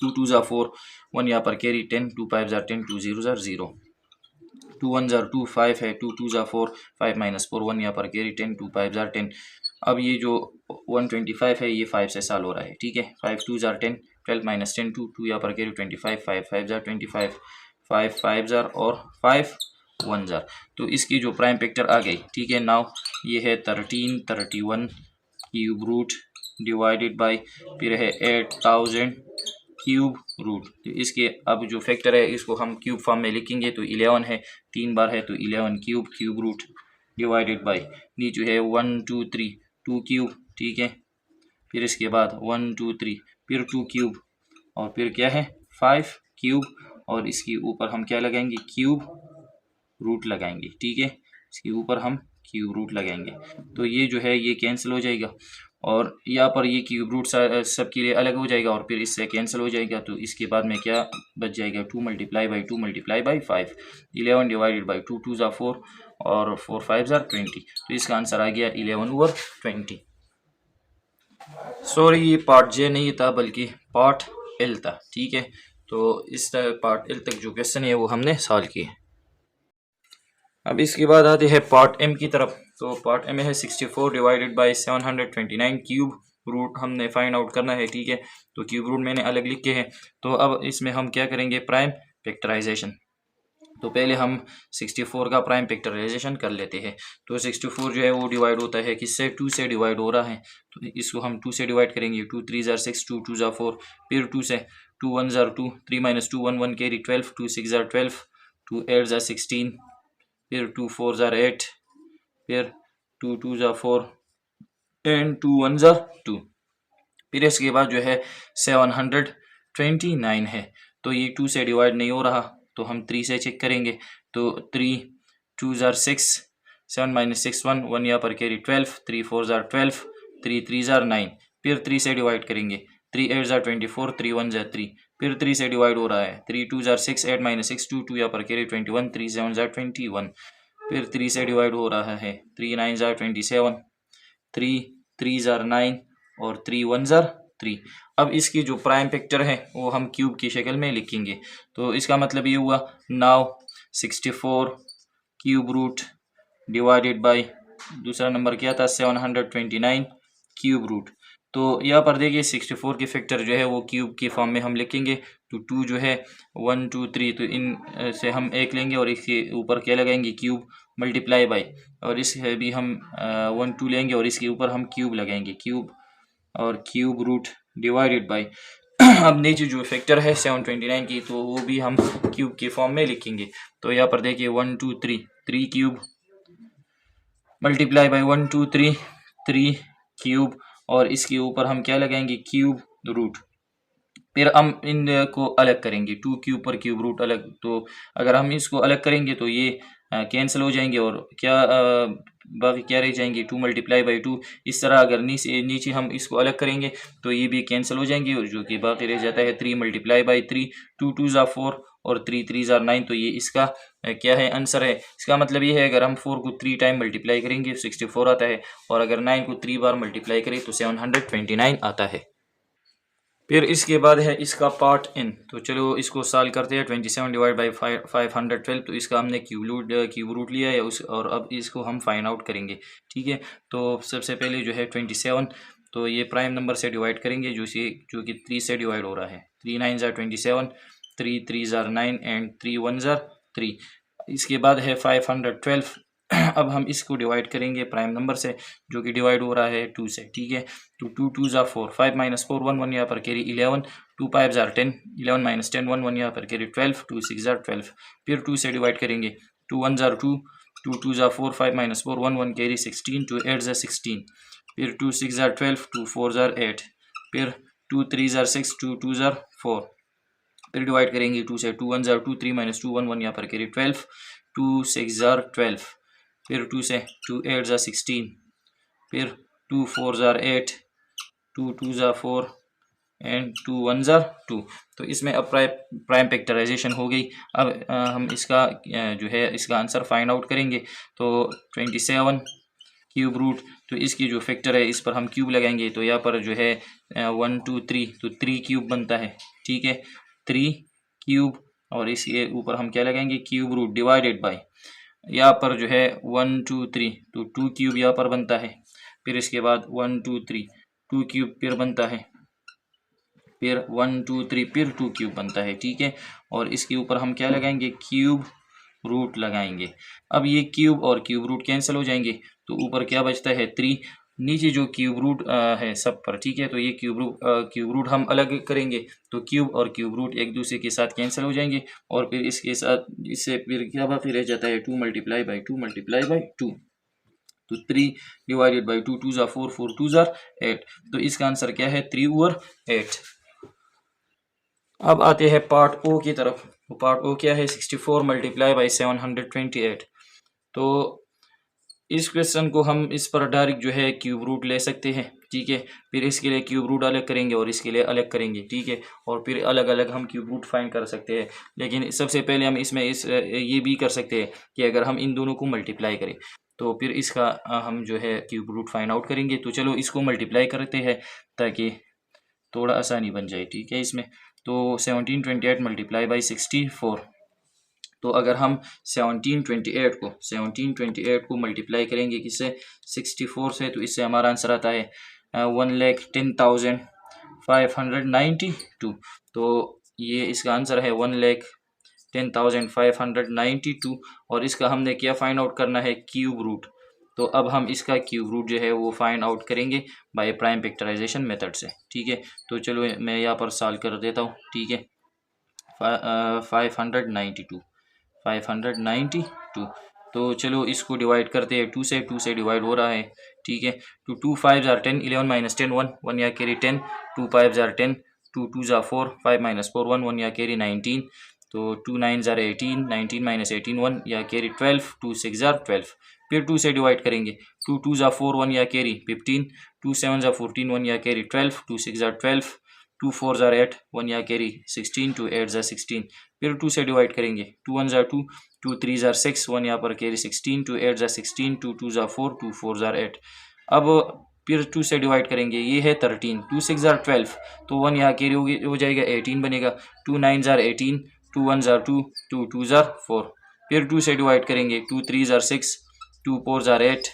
2 2 ज़ार 4, 1 यहाँ पर कैरी 10, 2 5 ज़ार 10, 2 0 ज़ार 0, 2 1 ज़ार 2 5 है, 2 2 ज़ार 4, 5 माइनस 4 1 यहाँ पर कैरी 10, 2 5 ज़ार 10। अब ये जो 125 है ये 5 से सॉल्व हो रहा है, ठीक है। 5 2 ज़ार 10, 12 माइनस 10 2 2 यहाँ पर कैरी 25, 5 5 ज़ार 25, 5 5 ज़ार और 5 1 ज़ार, तो इसकी जो प्राइम फैक्टर आ गई, ठीक है। नाउ ये है 1331 क्यूब रूट डिवाइडेड बाई फिर है 8000 क्यूब रूट, तो इसके अब जो फैक्टर है इसको हम क्यूब फॉर्म में लिखेंगे, तो 11 है 3 बार है तो 11 cube cube root divided by नीचे है 1 2 3 2 क्यूब, ठीक है। फिर इसके बाद 1 2 3 फिर 2 क्यूब और फिर क्या है 5 क्यूब और इसके ऊपर हम क्या लगाएंगे क्यूब रूट लगाएंगे, ठीक है। इसके ऊपर हम क्यूब रूट लगाएंगे तो ये जो है ये कैंसिल हो जाएगा और यहाँ पर ये क्यूब रूट सबके लिए अलग हो जाएगा और फिर इससे कैंसिल हो जाएगा। तो इसके बाद में क्या बच जाएगा, 2 multiply by 2 multiply by 5, 11 divided by 2, 2 ज़ा 4 और 4 5 ज़ा 20। तो इसका आंसर आ गया 11/20। सॉरी, ये पार्ट जे नहीं था बल्कि पार्ट एल था, ठीक है। तो इस पार्ट एल तक जो क्वेश्चन है वो हमने सॉल्व किए। अब इसके बाद आते हैं पार्ट एम की तरफ। तो पार्ट एम है 64 डिवाइडेड बाई 729 क्यूब रूट हमने फाइंड आउट करना है, ठीक है। तो क्यूब रूट मैंने अलग लिखे हैं। तो अब इसमें हम क्या करेंगे, प्राइम फैक्टराइजेशन। तो पहले हम 64 का प्राइम फैक्टराइजेशन कर लेते हैं। तो 64 जो है वो डिवाइड होता है किससे, 2 से डिवाइड हो रहा है। तो इसको हम 2 से डिवाइड करेंगे, 2 3 ज़ा 6, 2 2 ज़ा 4, फिर 2 से, 2 1 ज़ा 2, 3 - 2 1 1 कैरी 12, 2 6 ज़ा 12, 2 8 ज़ा 16, फिर 2 4 ज़ा 8, फिर 2 2 ज़ा 4 एंड 2 1 ज़ा 2। फिर इसके बाद जो है 729 है। तो ये 2 से डिवाइड नहीं हो रहा, तो हम 3 से चेक करेंगे। तो 3 2 ज़ा 6, 7 - 6 1, 1 यहाँ पर कैरी 12, 3 4 ज़ा 12, 3 3 ज़ा 9, फिर 3 से डिवाइड करेंगे, 3 8 ज़ा 24, 3 1 ज़ा 3, फिर 3 से डिवाइड हो रहा है, 3 2 ज़ा 6, 8 - 6 2, 2 यहाँ पर कैरी 21, 3 7 ज़ा 21, फिर 3 से डिवाइड हो रहा है, 3 9 ज़ा 27, 3 3 ज़ा 9 और 3 1 ज़ा 3। अब इसकी जो प्राइम फैक्टर है वो हम क्यूब की शक्ल में लिखेंगे। तो इसका मतलब ये हुआ, now 64 cube root divided by, दूसरा नंबर क्या था, 729 क्यूब रूट। तो यहाँ पर देखिए 64 की फैक्टर जो है वो क्यूब के फॉर्म में हम लिखेंगे। तो 2 जो है 1 2 3, तो इन से हम एक लेंगे और इसके ऊपर क्या लगाएंगे, क्यूब मल्टीप्लाई बाय, और इससे भी हम 1 2 लेंगे और इसके ऊपर हम क्यूब लगाएंगे, क्यूब और क्यूब रूट डिवाइडेड बाय अब नीचे जो फैक्टर है 729 की, तो वो भी हम क्यूब के फॉर्म में लिखेंगे। तो यहाँ पर देखिए 1 2 3, 3 क्यूब मल्टीप्लाई बाय 1 2 3, 3 क्यूब, और इसके ऊपर हम क्या लगाएंगे, क्यूब रूट। फिर हम इन को अलग करेंगे, 2 क्यूब पर क्यूब रूट अलग। तो अगर हम इसको अलग करेंगे तो ये कैंसिल हो जाएंगे और क्या बाकी क्या रह जाएंगे, 2 मल्टीप्लाई बाई 2। इस तरह अगर नीचे नीचे हम इसको अलग करेंगे तो ये भी कैंसिल हो जाएंगे और जो कि बाकी रह जाता है 3 मल्टीप्लाई बाई 3, 2 2 ज़ा 4 और 3 3 ज़ा 9। तो ये इसका क्या है, आंसर है। इसका मतलब ये है अगर हम 4 को 3 टाइम मल्टीप्लाई करेंगे 64 आता है, और अगर 9 को 3 बार मल्टीप्लाई करें तो 729 आता है। फिर इसके बाद है इसका पार्ट एन। तो चलो इसको सॉल्व करते हैं। 27 डिवाइड बाई 512, तो इसका हमने क्यूब रूट लिया है उस, और अब इसको हम फाइंड आउट करेंगे, ठीक है। तो सबसे पहले जो है 27, तो ये प्राइम नंबर से डिवाइड करेंगे जो कि 3 से डिवाइड हो रहा है, 3 9 ज़ा 27, 3 3 ज़ा 9 एंड 3 1 ज़ा 3। इसके बाद है 512 अब हम इसको डिवाइड करेंगे प्राइम नंबर से जो कि डिवाइड हो रहा है 2 से, ठीक है। तो 2 2 ज़ा 4, 5 - 4 1 1 यहाँ पर कैरी 11, 2 5 ज़ा 10, 11 - 10 1 1 यहाँ पर कैरी 12, 2 6 ज़ा 12, फिर 2 से डिवाइड करेंगे, 2 1 ज़ा 2, 2 2 ज़ा 4, 5 - 4 1 1 कैरी 16, 2 8 ज़ा 16, फिर 2 6 ज़ा 12, 2 4 ज़ा 8, फिर 2 3 ज़ा 6, 2 2 ज़ा 4, फिर डिवाइड करेंगे 2 से, 2 1 ज़ा 2, 3 - 2 1 1 यहाँ पर कैरी 12, 2 6 ज़ा 12, फिर 2 से, 2 8 ज़ा 16, फिर 2 4 ज़ा 8, 2 2 ज़ा 4 एंड 2 1 ज़ा 2। तो इसमें अब प्राइम फैक्टराइजेशन हो गई। अब हम इसका जो है इसका आंसर फाइंड आउट करेंगे। तो 27 क्यूब रूट, तो इसकी जो फैक्टर है इस पर हम क्यूब लगाएंगे। तो यहाँ पर जो है 1 2 3, तो 3 क्यूब बनता है, ठीक है, 3 क्यूब, और इसके ऊपर हम क्या लगाएंगे, क्यूब रूट डिवाइडेड बाय, यहाँ पर जो है 1 2 3, तो 2 क्यूब यहाँ पर बनता है। फिर इसके बाद 1 2 3, 2 क्यूब फिर बनता है, फिर 1 2 3 फिर 2 क्यूब बनता है, ठीक है। और इसके ऊपर हम क्या लगाएंगे, क्यूब रूट लगाएंगे। अब ये क्यूब और क्यूब रूट कैंसिल हो जाएंगे, तो ऊपर क्या बचता है 3, नीचे जो क्यूब रूट है सब पर, ठीक है। तो ये क्यूब रूट हम अलग करेंगे, तो क्यूब और क्यूब रूट एक दूसरे के साथ कैंसिल हो जाएंगे, और फिर इसके साथ इससे फिर क्या बाकी रह जाता है, 2 मल्टीप्लाई बाई 2 मल्टीप्लाई बाई 2। तो 3 डिवाइडेड बाई 2, 2 ज़ा 4, 4 2 ज़ा 8। तो इसका आंसर क्या है, 3/8। अब आते हैं पार्ट ओ की तरफ। तो पार्ट ओ क्या है, 64 मल्टीप्लाई बाई 728। तो इस क्वेश्चन को हम इस पर डायरेक्ट जो है क्यूब रूट ले सकते हैं, ठीक है। फिर इसके लिए क्यूब रूट अलग करेंगे और इसके लिए अलग करेंगे, ठीक है। और फिर अलग अलग हम क्यूब रूट फाइंड कर सकते हैं। लेकिन सबसे पहले हम इसमें ये भी कर सकते हैं कि अगर हम इन दोनों को मल्टीप्लाई करें तो फिर इसका हम जो है क्यूब रूट फाइंड आउट करेंगे। तो चलो इसको मल्टीप्लाई करते हैं ताकि थोड़ा आसानी बन जाए, ठीक है। इसमें तो 1728 मल्टीप्लाई बाई 64। तो अगर हम 1728 को मल्टीप्लाई करेंगे किससे, 64 से, तो इससे हमारा आंसर आता है 1,10,592। तो ये इसका आंसर है 1,10,592। और इसका हमने क्या फाइंड आउट करना है, क्यूब रूट। तो अब हम इसका क्यूब रूट जो है वो फाइंड आउट करेंगे बाय प्राइम फैक्टराइजेशन मेथड से, ठीक है। तो चलो मैं यहाँ पर सॉल्व कर देता हूँ, ठीक है। 592। तो चलो इसको डिवाइड करते हैं 2 से, 2 से डिवाइड हो रहा है, ठीक है। तो 2 5 जार 10, 11 माइनस 10 1, 1 या कैरी 10, 2 5 जार 10, 2 2 जार 4, 5 माइनस 4 1, 1 या कैरी 19। तो 2 9 जार 18, 19 माइनस 18 1 या कैरी 12, 2 6 जार 12। फिर 2 से डिवाइड करेंगे, 2 2 जार 4, 1 या कैरी 15, 2 7 जार 14, 1 या कैरी 12, 2 6 जार 12, 2 4 जार 8, 1 या कैरी 16, 2 8 जार 16। फिर 2 से डिवाइड करेंगे, 2 1 जार 2, 2 3 जार 6, 1 यहाँ पर कैरी 16, 2 8 जार 16, 2 2 जार 4, 2 4 जार 8। अब फिर 2 से डिवाइड करेंगे, ये है 13, 2 6 जार 12, तो 1 यहाँ कैरी हो जाएगा 18 बनेगा, 2 9 जार 18, 2 1 जार 2, 2 2 जार 4। फिर 2 से डिवाइड करेंगे, 2 3 जार 6, 2 4 जार 8,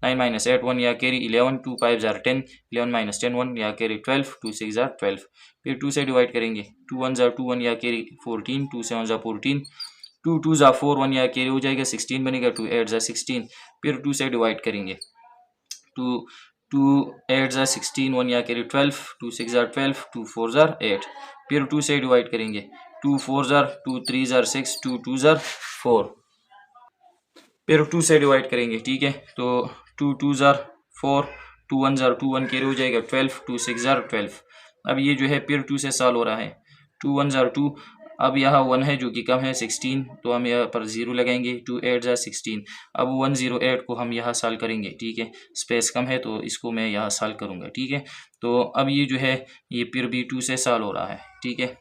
9 माइनस 8 1 या कैरी 11, 2 5 जार 10, 11 माइनस 10 1 या कैरी 12, 2 6 जार 12। फिर 2 से डिवाइड करेंगे, 2 1 जार 2, 1 या कैरी 14, 2 7 जार 14, 2 2 जार 4, 1 या कैरी हो जाएगा 16 बनेगा, 2 8 जार 16। फिर 2 से डिवाइड करेंगे, 2 8 जार 16, 1 या कैरी 12, 2 6 जार 12, 2 4 जार 8। फिर 2 से डिवाइड करेंगे, 2 4 जार, 2 3 जार 6, 2 2 जार 4। फिर 2 से डिवाइड करेंगे, ठीक है। तो 2 2 जार 4, 2 1 जार 2, 1 कैरी हो जाएगा 12, 2 6 जार 12। अब ये जो है फिर 2 से सॉल्व हो रहा है, 2 1 जार 2, अब यहाँ 1 है जो कि कम है 16, तो हम यहाँ पर 0 लगाएंगे, 2 8 जार 16। अब 108 को हम यहाँ सॉल्व करेंगे, ठीक है। स्पेस कम है तो इसको मैं यहाँ सॉल्व करूँगा, ठीक है। तो अब ये जो है ये फिर भी 2 से सॉल्व हो रहा है, ठीक है।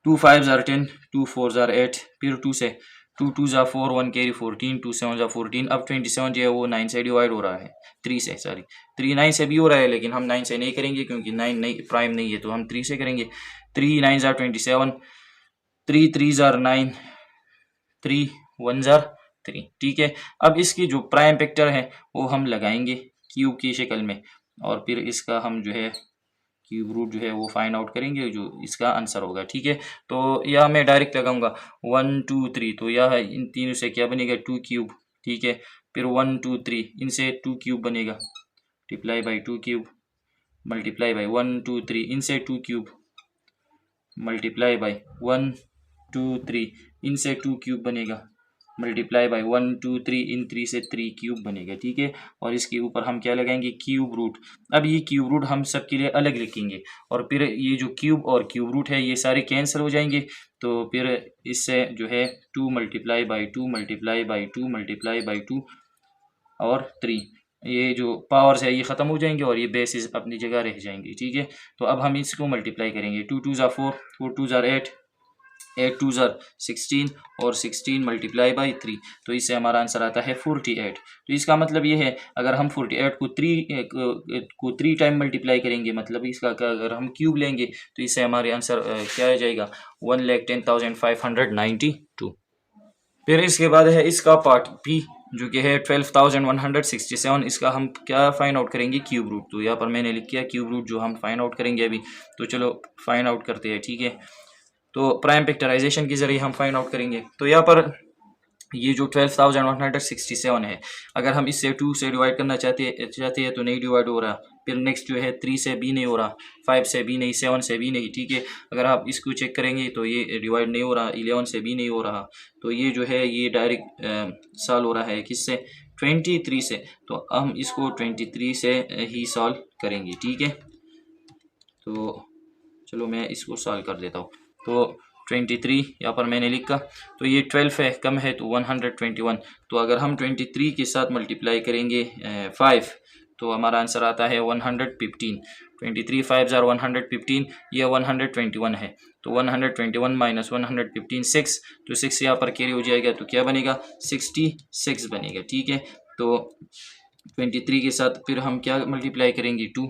2 5 जार 10, 2 4 जार 8, फिर 2 से, 2 2 जार 4, 1 कैरी 14, 2 7 जार 14। अब 27 जो है वो 9 से डिवाइड हो रहा है, 3 से, सॉरी 3 9 से भी हो रहा है, लेकिन हम 9 से नहीं करेंगे क्योंकि 9 नहीं प्राइम नहीं है, तो हम 3 से करेंगे। 3 9 जार 27, 3 3 जार 9, 3 1 जार 3, ठीक है। अब इसकी जो प्राइम फैक्टर है वो हम लगाएंगे क्यूब की शक्ल में, और फिर इसका हम जो है क्यूब रूट जो है वो फाइंड आउट करेंगे, जो इसका आंसर होगा, ठीक है। तो यह मैं डायरेक्ट लगाऊंगा 1 2 3, तो यह है इन तीनों से क्या बनेगा 2 क्यूब, ठीक है। फिर 1 2 3, इनसे 2 क्यूब बनेगा, multiply by 2 cube, multiply by 1 2 3, इनसे 2 क्यूब, मल्टीप्लाई बाई 1 2 3, इनसे 2 क्यूब बनेगा, मल्टीप्लाई बाई 1 2 3, इन 3 से 3 क्यूब बनेगा, ठीक है। और इसके ऊपर हम क्या लगाएंगे, क्यूब रूट। अब ये क्यूब रूट हम सब के लिए अलग लिखेंगे, और फिर ये जो क्यूब और क्यूब रूट है ये सारे कैंसिल हो जाएंगे। तो फिर इससे जो है 2 multiply by 2 multiply by 2 multiply by 2 और 3, ये जो पावर्स है ये ख़त्म हो जाएंगे और ये बेसिस अपनी जगह रह जाएंगे, ठीक है। तो अब हम इसको मल्टीप्लाई करेंगे, 2 2 ज़ा 4, 4 2 ज़ा 8, 8 2 ज़ा 16 और 16 मल्टीप्लाई बाई 3, तो इससे हमारा आंसर आता है 48। तो इसका मतलब ये है अगर हम 48 को 3 टाइम मल्टीप्लाई करेंगे, मतलब इसका अगर हम क्यूब लेंगे तो इससे हमारे आंसर क्या आ जाएगा 1,10,592। फिर इसके बाद है इसका पार्ट बी जो कि है 12,167। इसका हम क्या फाइंड आउट करेंगे, क्यूब रूट। तो यहाँ पर मैंने लिख किया क्यूब रूट जो हम फाइंड आउट करेंगे अभी। तो चलो फाइंड आउट करते हैं, ठीक है। तो प्राइम फैक्टराइजेशन के जरिए हम फाइंड आउट करेंगे। तो यहाँ पर ये जो 12,167 है, अगर हम इससे 2 से डिवाइड करना चाहते हैं तो नहीं डिवाइड हो रहा। फिर नेक्स्ट जो है 3 से भी नहीं हो रहा, 5 से भी नहीं, 7 से भी नहीं, ठीक है। अगर आप इसको चेक करेंगे तो ये डिवाइड नहीं हो रहा, 11 से भी नहीं हो रहा। तो ये जो है ये डायरेक्ट सॉल्व हो रहा है किससे, 23 से। तो हम इसको 23 से ही सॉल्व करेंगे, ठीक है। तो चलो मैं इसको सॉल्व कर देता हूँ। तो 23 यहाँ पर मैंने लिखा, तो ये 12 है, कम है तो 121। तो अगर हम 23 के साथ मल्टीप्लाई करेंगे 5 तो हमारा आंसर आता है 115। 23 5 जार 115, ये 121 है, तो 121 माइनस 115 6, तो 6 यहाँ पर कैरी हो जाएगा, तो क्या बनेगा 66 बनेगा। ठीक है, तो 23 के साथ फिर हम क्या मल्टीप्लाई करेंगे 2,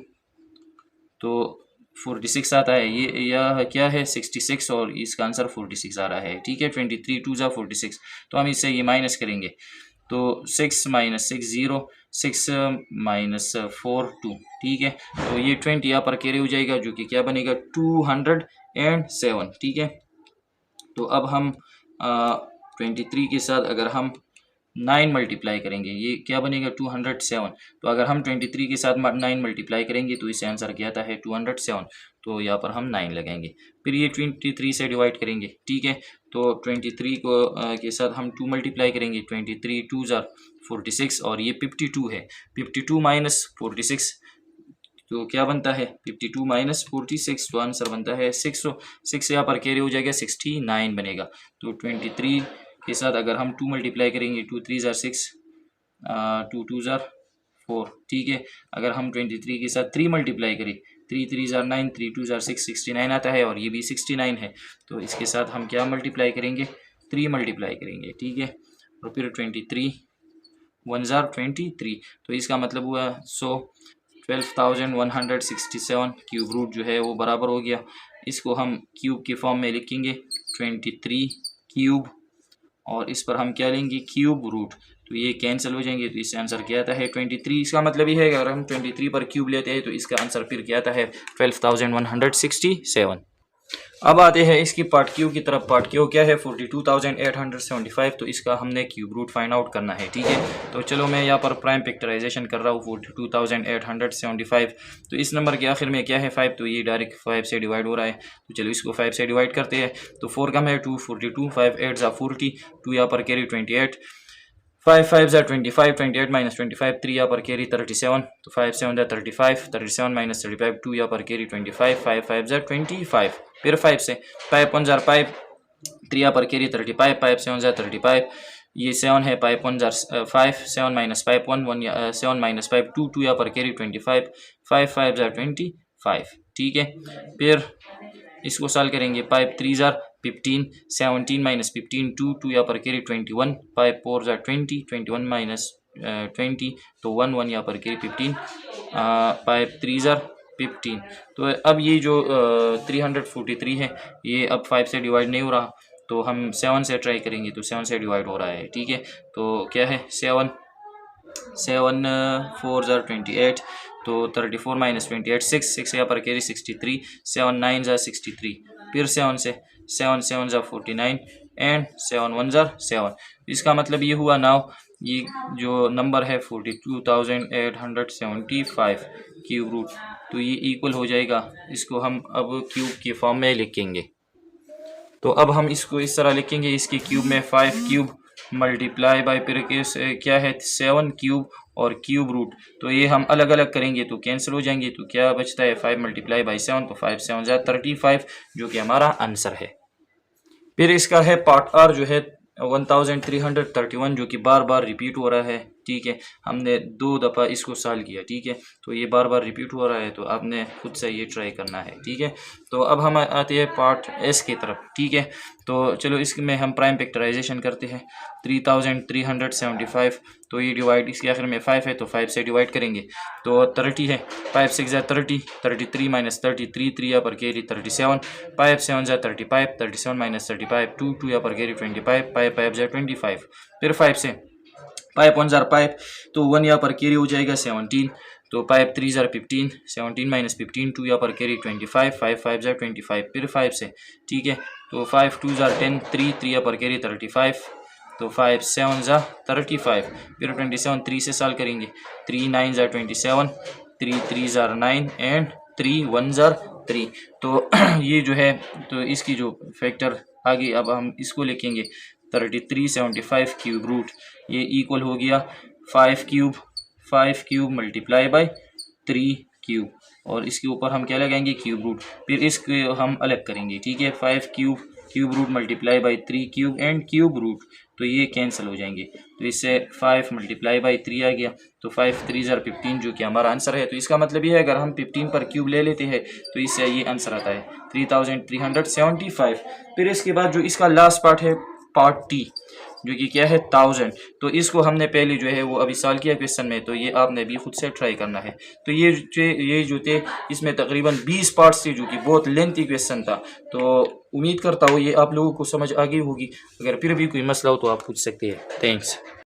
तो 46 आता है, ये यह क्या है 66 और इसका आंसर 46 आ रहा है। ठीक है, 23 2 ज़ा 46, तो हम इससे ये माइनस करेंगे, तो 6 माइनस 6 0, 6 माइनस 4 2। ठीक है, तो ये 20 यहाँ पर कैरी हो जाएगा, जो कि क्या बनेगा 207। ठीक है, तो अब हम 23 के साथ अगर हम 9 मल्टीप्लाई करेंगे, ये क्या बनेगा 207। तो अगर हम 23 के साथ 9 मल्टीप्लाई करेंगे तो इससे आंसर क्या आता है 207, तो यहाँ पर हम 9 लगाएंगे, फिर ये 23 से डिवाइड करेंगे। ठीक है, तो 23 को के साथ हम 2 मल्टीप्लाई करेंगे, 23 2 जार 46 और ये 52 है, 52 माइनस 46 तो क्या बनता है 52 माइनस 46, तो आंसर बनता है 6 यहाँ पर कैरी हो जाएगा 69 बनेगा। तो 23 के साथ अगर हम 2 मल्टीप्लाई करेंगे, 2 3 जार 6, 2 2 जार 4। ठीक है, अगर हम 23 के साथ 3 मल्टीप्लाई करें, 3 3 जार 9, 3 2 जार 6, 69 आता है और ये भी 69 है, तो इसके साथ हम क्या मल्टीप्लाई करेंगे 3 मल्टीप्लाई करेंगे। ठीक है, और फिर 23 1 जार 23, तो इसका मतलब हुआ 12,167 क्यूब रूट जो है वो बराबर हो गया। इसको हम क्यूब के फॉर्म में लिखेंगे 23 क्यूब, और इस पर हम क्या लेंगे क्यूब रूट, तो ये कैंसिल हो जाएंगे, तो इससे आंसर क्या आता है 23। इसका मतलब ये है कि अगर हम 23 पर क्यूब लेते हैं तो इसका आंसर फिर क्या आता है 12,167। अब आते हैं इसकी पार्ट क्यू की तरफ। पार्ट क्यू क्या है 42,875, तो इसका हमने क्यूब रूट फाइंड आउट करना है। ठीक है, तो चलो मैं यहाँ पर प्राइम फैक्टराइजेशन कर रहा हूँ 42,875, तो इस नंबर के आखिर में क्या है 5, तो ये डायरेक्ट 5 से डिवाइड हो रहा है, तो चलो इसको 5 से डिवाइड करते हैं। तो 4 कम है 2 42, 5 8 ज़ा 40, 2 यहाँ पर कैरी 28, 5 5 ज़ा 25, 28 माइनस 25, 3 यहाँ पर कैरी 37, तो 5 7 ज़ा 35, 37 माइनस 35, 2 यहाँ पर कैरी 25, 5 5 ज़ा 25, फिर 5 से 5 1 ज़ा 5, 3 यहाँ पर कैरी 35, 5 7 ज़ा 35, ये 7 है, 5 1 ज़ा 5, 7 माइनस 5 1 1, 7 माइनस 5 2, 2 यहाँ पर कैरी 25, 5 5 ज़ा 25। ठीक है, फिर इसको सॉल्व करेंगे, 5 3 ज़ा 15, 17 माइनस 15 2, 2 यहाँ पर कैरी 21, 5 4 ज़ा 20, 21 माइनस 20, तो 1 1 यहाँ पर कैरी 15, 5 3 ज़ा 15। तो अब ये जो 343 है ये अब 5 से डिवाइड नहीं हो रहा, तो हम 7 से ट्राई करेंगे, तो 7 से डिवाइड हो रहा है। ठीक है, तो क्या है 7 4 ज़ा 28, तो 34 माइनस 28 6 यहाँ पर कैरी 63, 7 9 ज़ा 63, फिर 7 से 7 7 ज़ा 49 एंड 7 1 ज़ा 7। इसका मतलब ये हुआ नाउ ये जो नंबर है 42,875 क्यूब रूट, तो ये इक्वल हो जाएगा, इसको हम अब क्यूब के फॉर्म में लिखेंगे। तो अब हम इसको इस तरह लिखेंगे, इसके क्यूब में 5 क्यूब मल्टीप्लाई बाय फिर क्या है 7 क्यूब और क्यूब रूट, तो ये हम अलग अलग करेंगे तो कैंसिल हो जाएंगे, तो क्या बचता है 5 मल्टीप्लाई बाई 7, तो 5 7 ज़ा 35, जो कि हमारा आंसर है। फिर इसका है पार्ट आर जो है 1331, जो कि बार बार रिपीट हो रहा है। ठीक है, हमने 2 दफ़ा इसको सॉल्व किया। ठीक है, तो ये बार बार रिपीट हो रहा है, तो आपने खुद से ये ट्राई करना है। ठीक है, तो अब हम आते हैं पार्ट एस की तरफ। ठीक है, तो चलो इसमें हम प्राइम फैक्टराइजेशन करते हैं 3375, तो ये डिवाइड इसके आखिर में 5 है, तो 5 से डिवाइड करेंगे, तो 30 है, 5 6 ज़ा 30, 33 माइनस 33, 3 यहाँ पर कैरी 37, 5 7 ज़ा 35, 37 माइनस 35, 2 2 यहाँ पर कैरी 25, 5 5 ज़ा 25, फिर 5 से 5 1 ज़ा 5, तो 1 यहाँ पर कैरी हो जाएगा 17, तो 5 3 ज़ा 15, 17 माइनस 15, 2 यहाँ पर कैरी 25, 5 5 ज़ा 25, फिर 5 से। ठीक है, तो 5 2 ज़ा 10, 3 3 यहाँ पर कैरी 35, तो 5 7 ज़ा 35, फिर 27 3 से सॉल्व करेंगे, 3 9 ज़ा 27, 3 3 ज़ा 9 एंड 3 1 ज़ा 3, तो ये जो है तो इसकी जो फैक्टर आगे अब हम इसको लिखेंगे 3375 क्यूब रूट, ये इक्वल हो गया 5 क्यूब मल्टीप्लाई बाय 3 क्यूब, और इसके ऊपर हम क्या लगाएंगे क्यूब रूट, फिर इसको हम अलग करेंगे। ठीक है, 5 cube cube root multiply by 3 cube and cube root, तो ये कैंसिल हो जाएंगे। तो इससे 5 मल्टीप्लाई बाई 3 आ गया, तो 5 3 ज़र 15 जो कि हमारा आंसर है। तो इसका मतलब ये है अगर हम 15 पर क्यूब ले लेते हैं तो इससे ये आंसर आता है 3375। फिर इसके बाद जो इसका लास्ट पार्ट है पार्ट टी, जो कि क्या है 1000, तो इसको हमने पहले जो है वो अभी सॉल्व किया क्वेश्चन में, तो ये आपने भी खुद से ट्राई करना है। तो ये जो थे इसमें तकरीबन 20 पार्ट्स थे, जो कि बहुत लेंथी क्वेश्चन था। तो उम्मीद करता हूँ ये आप लोगों को समझ आ गई होगी। अगर फिर भी कोई मसला हो तो आप पूछ सकते हैं। थैंक्स।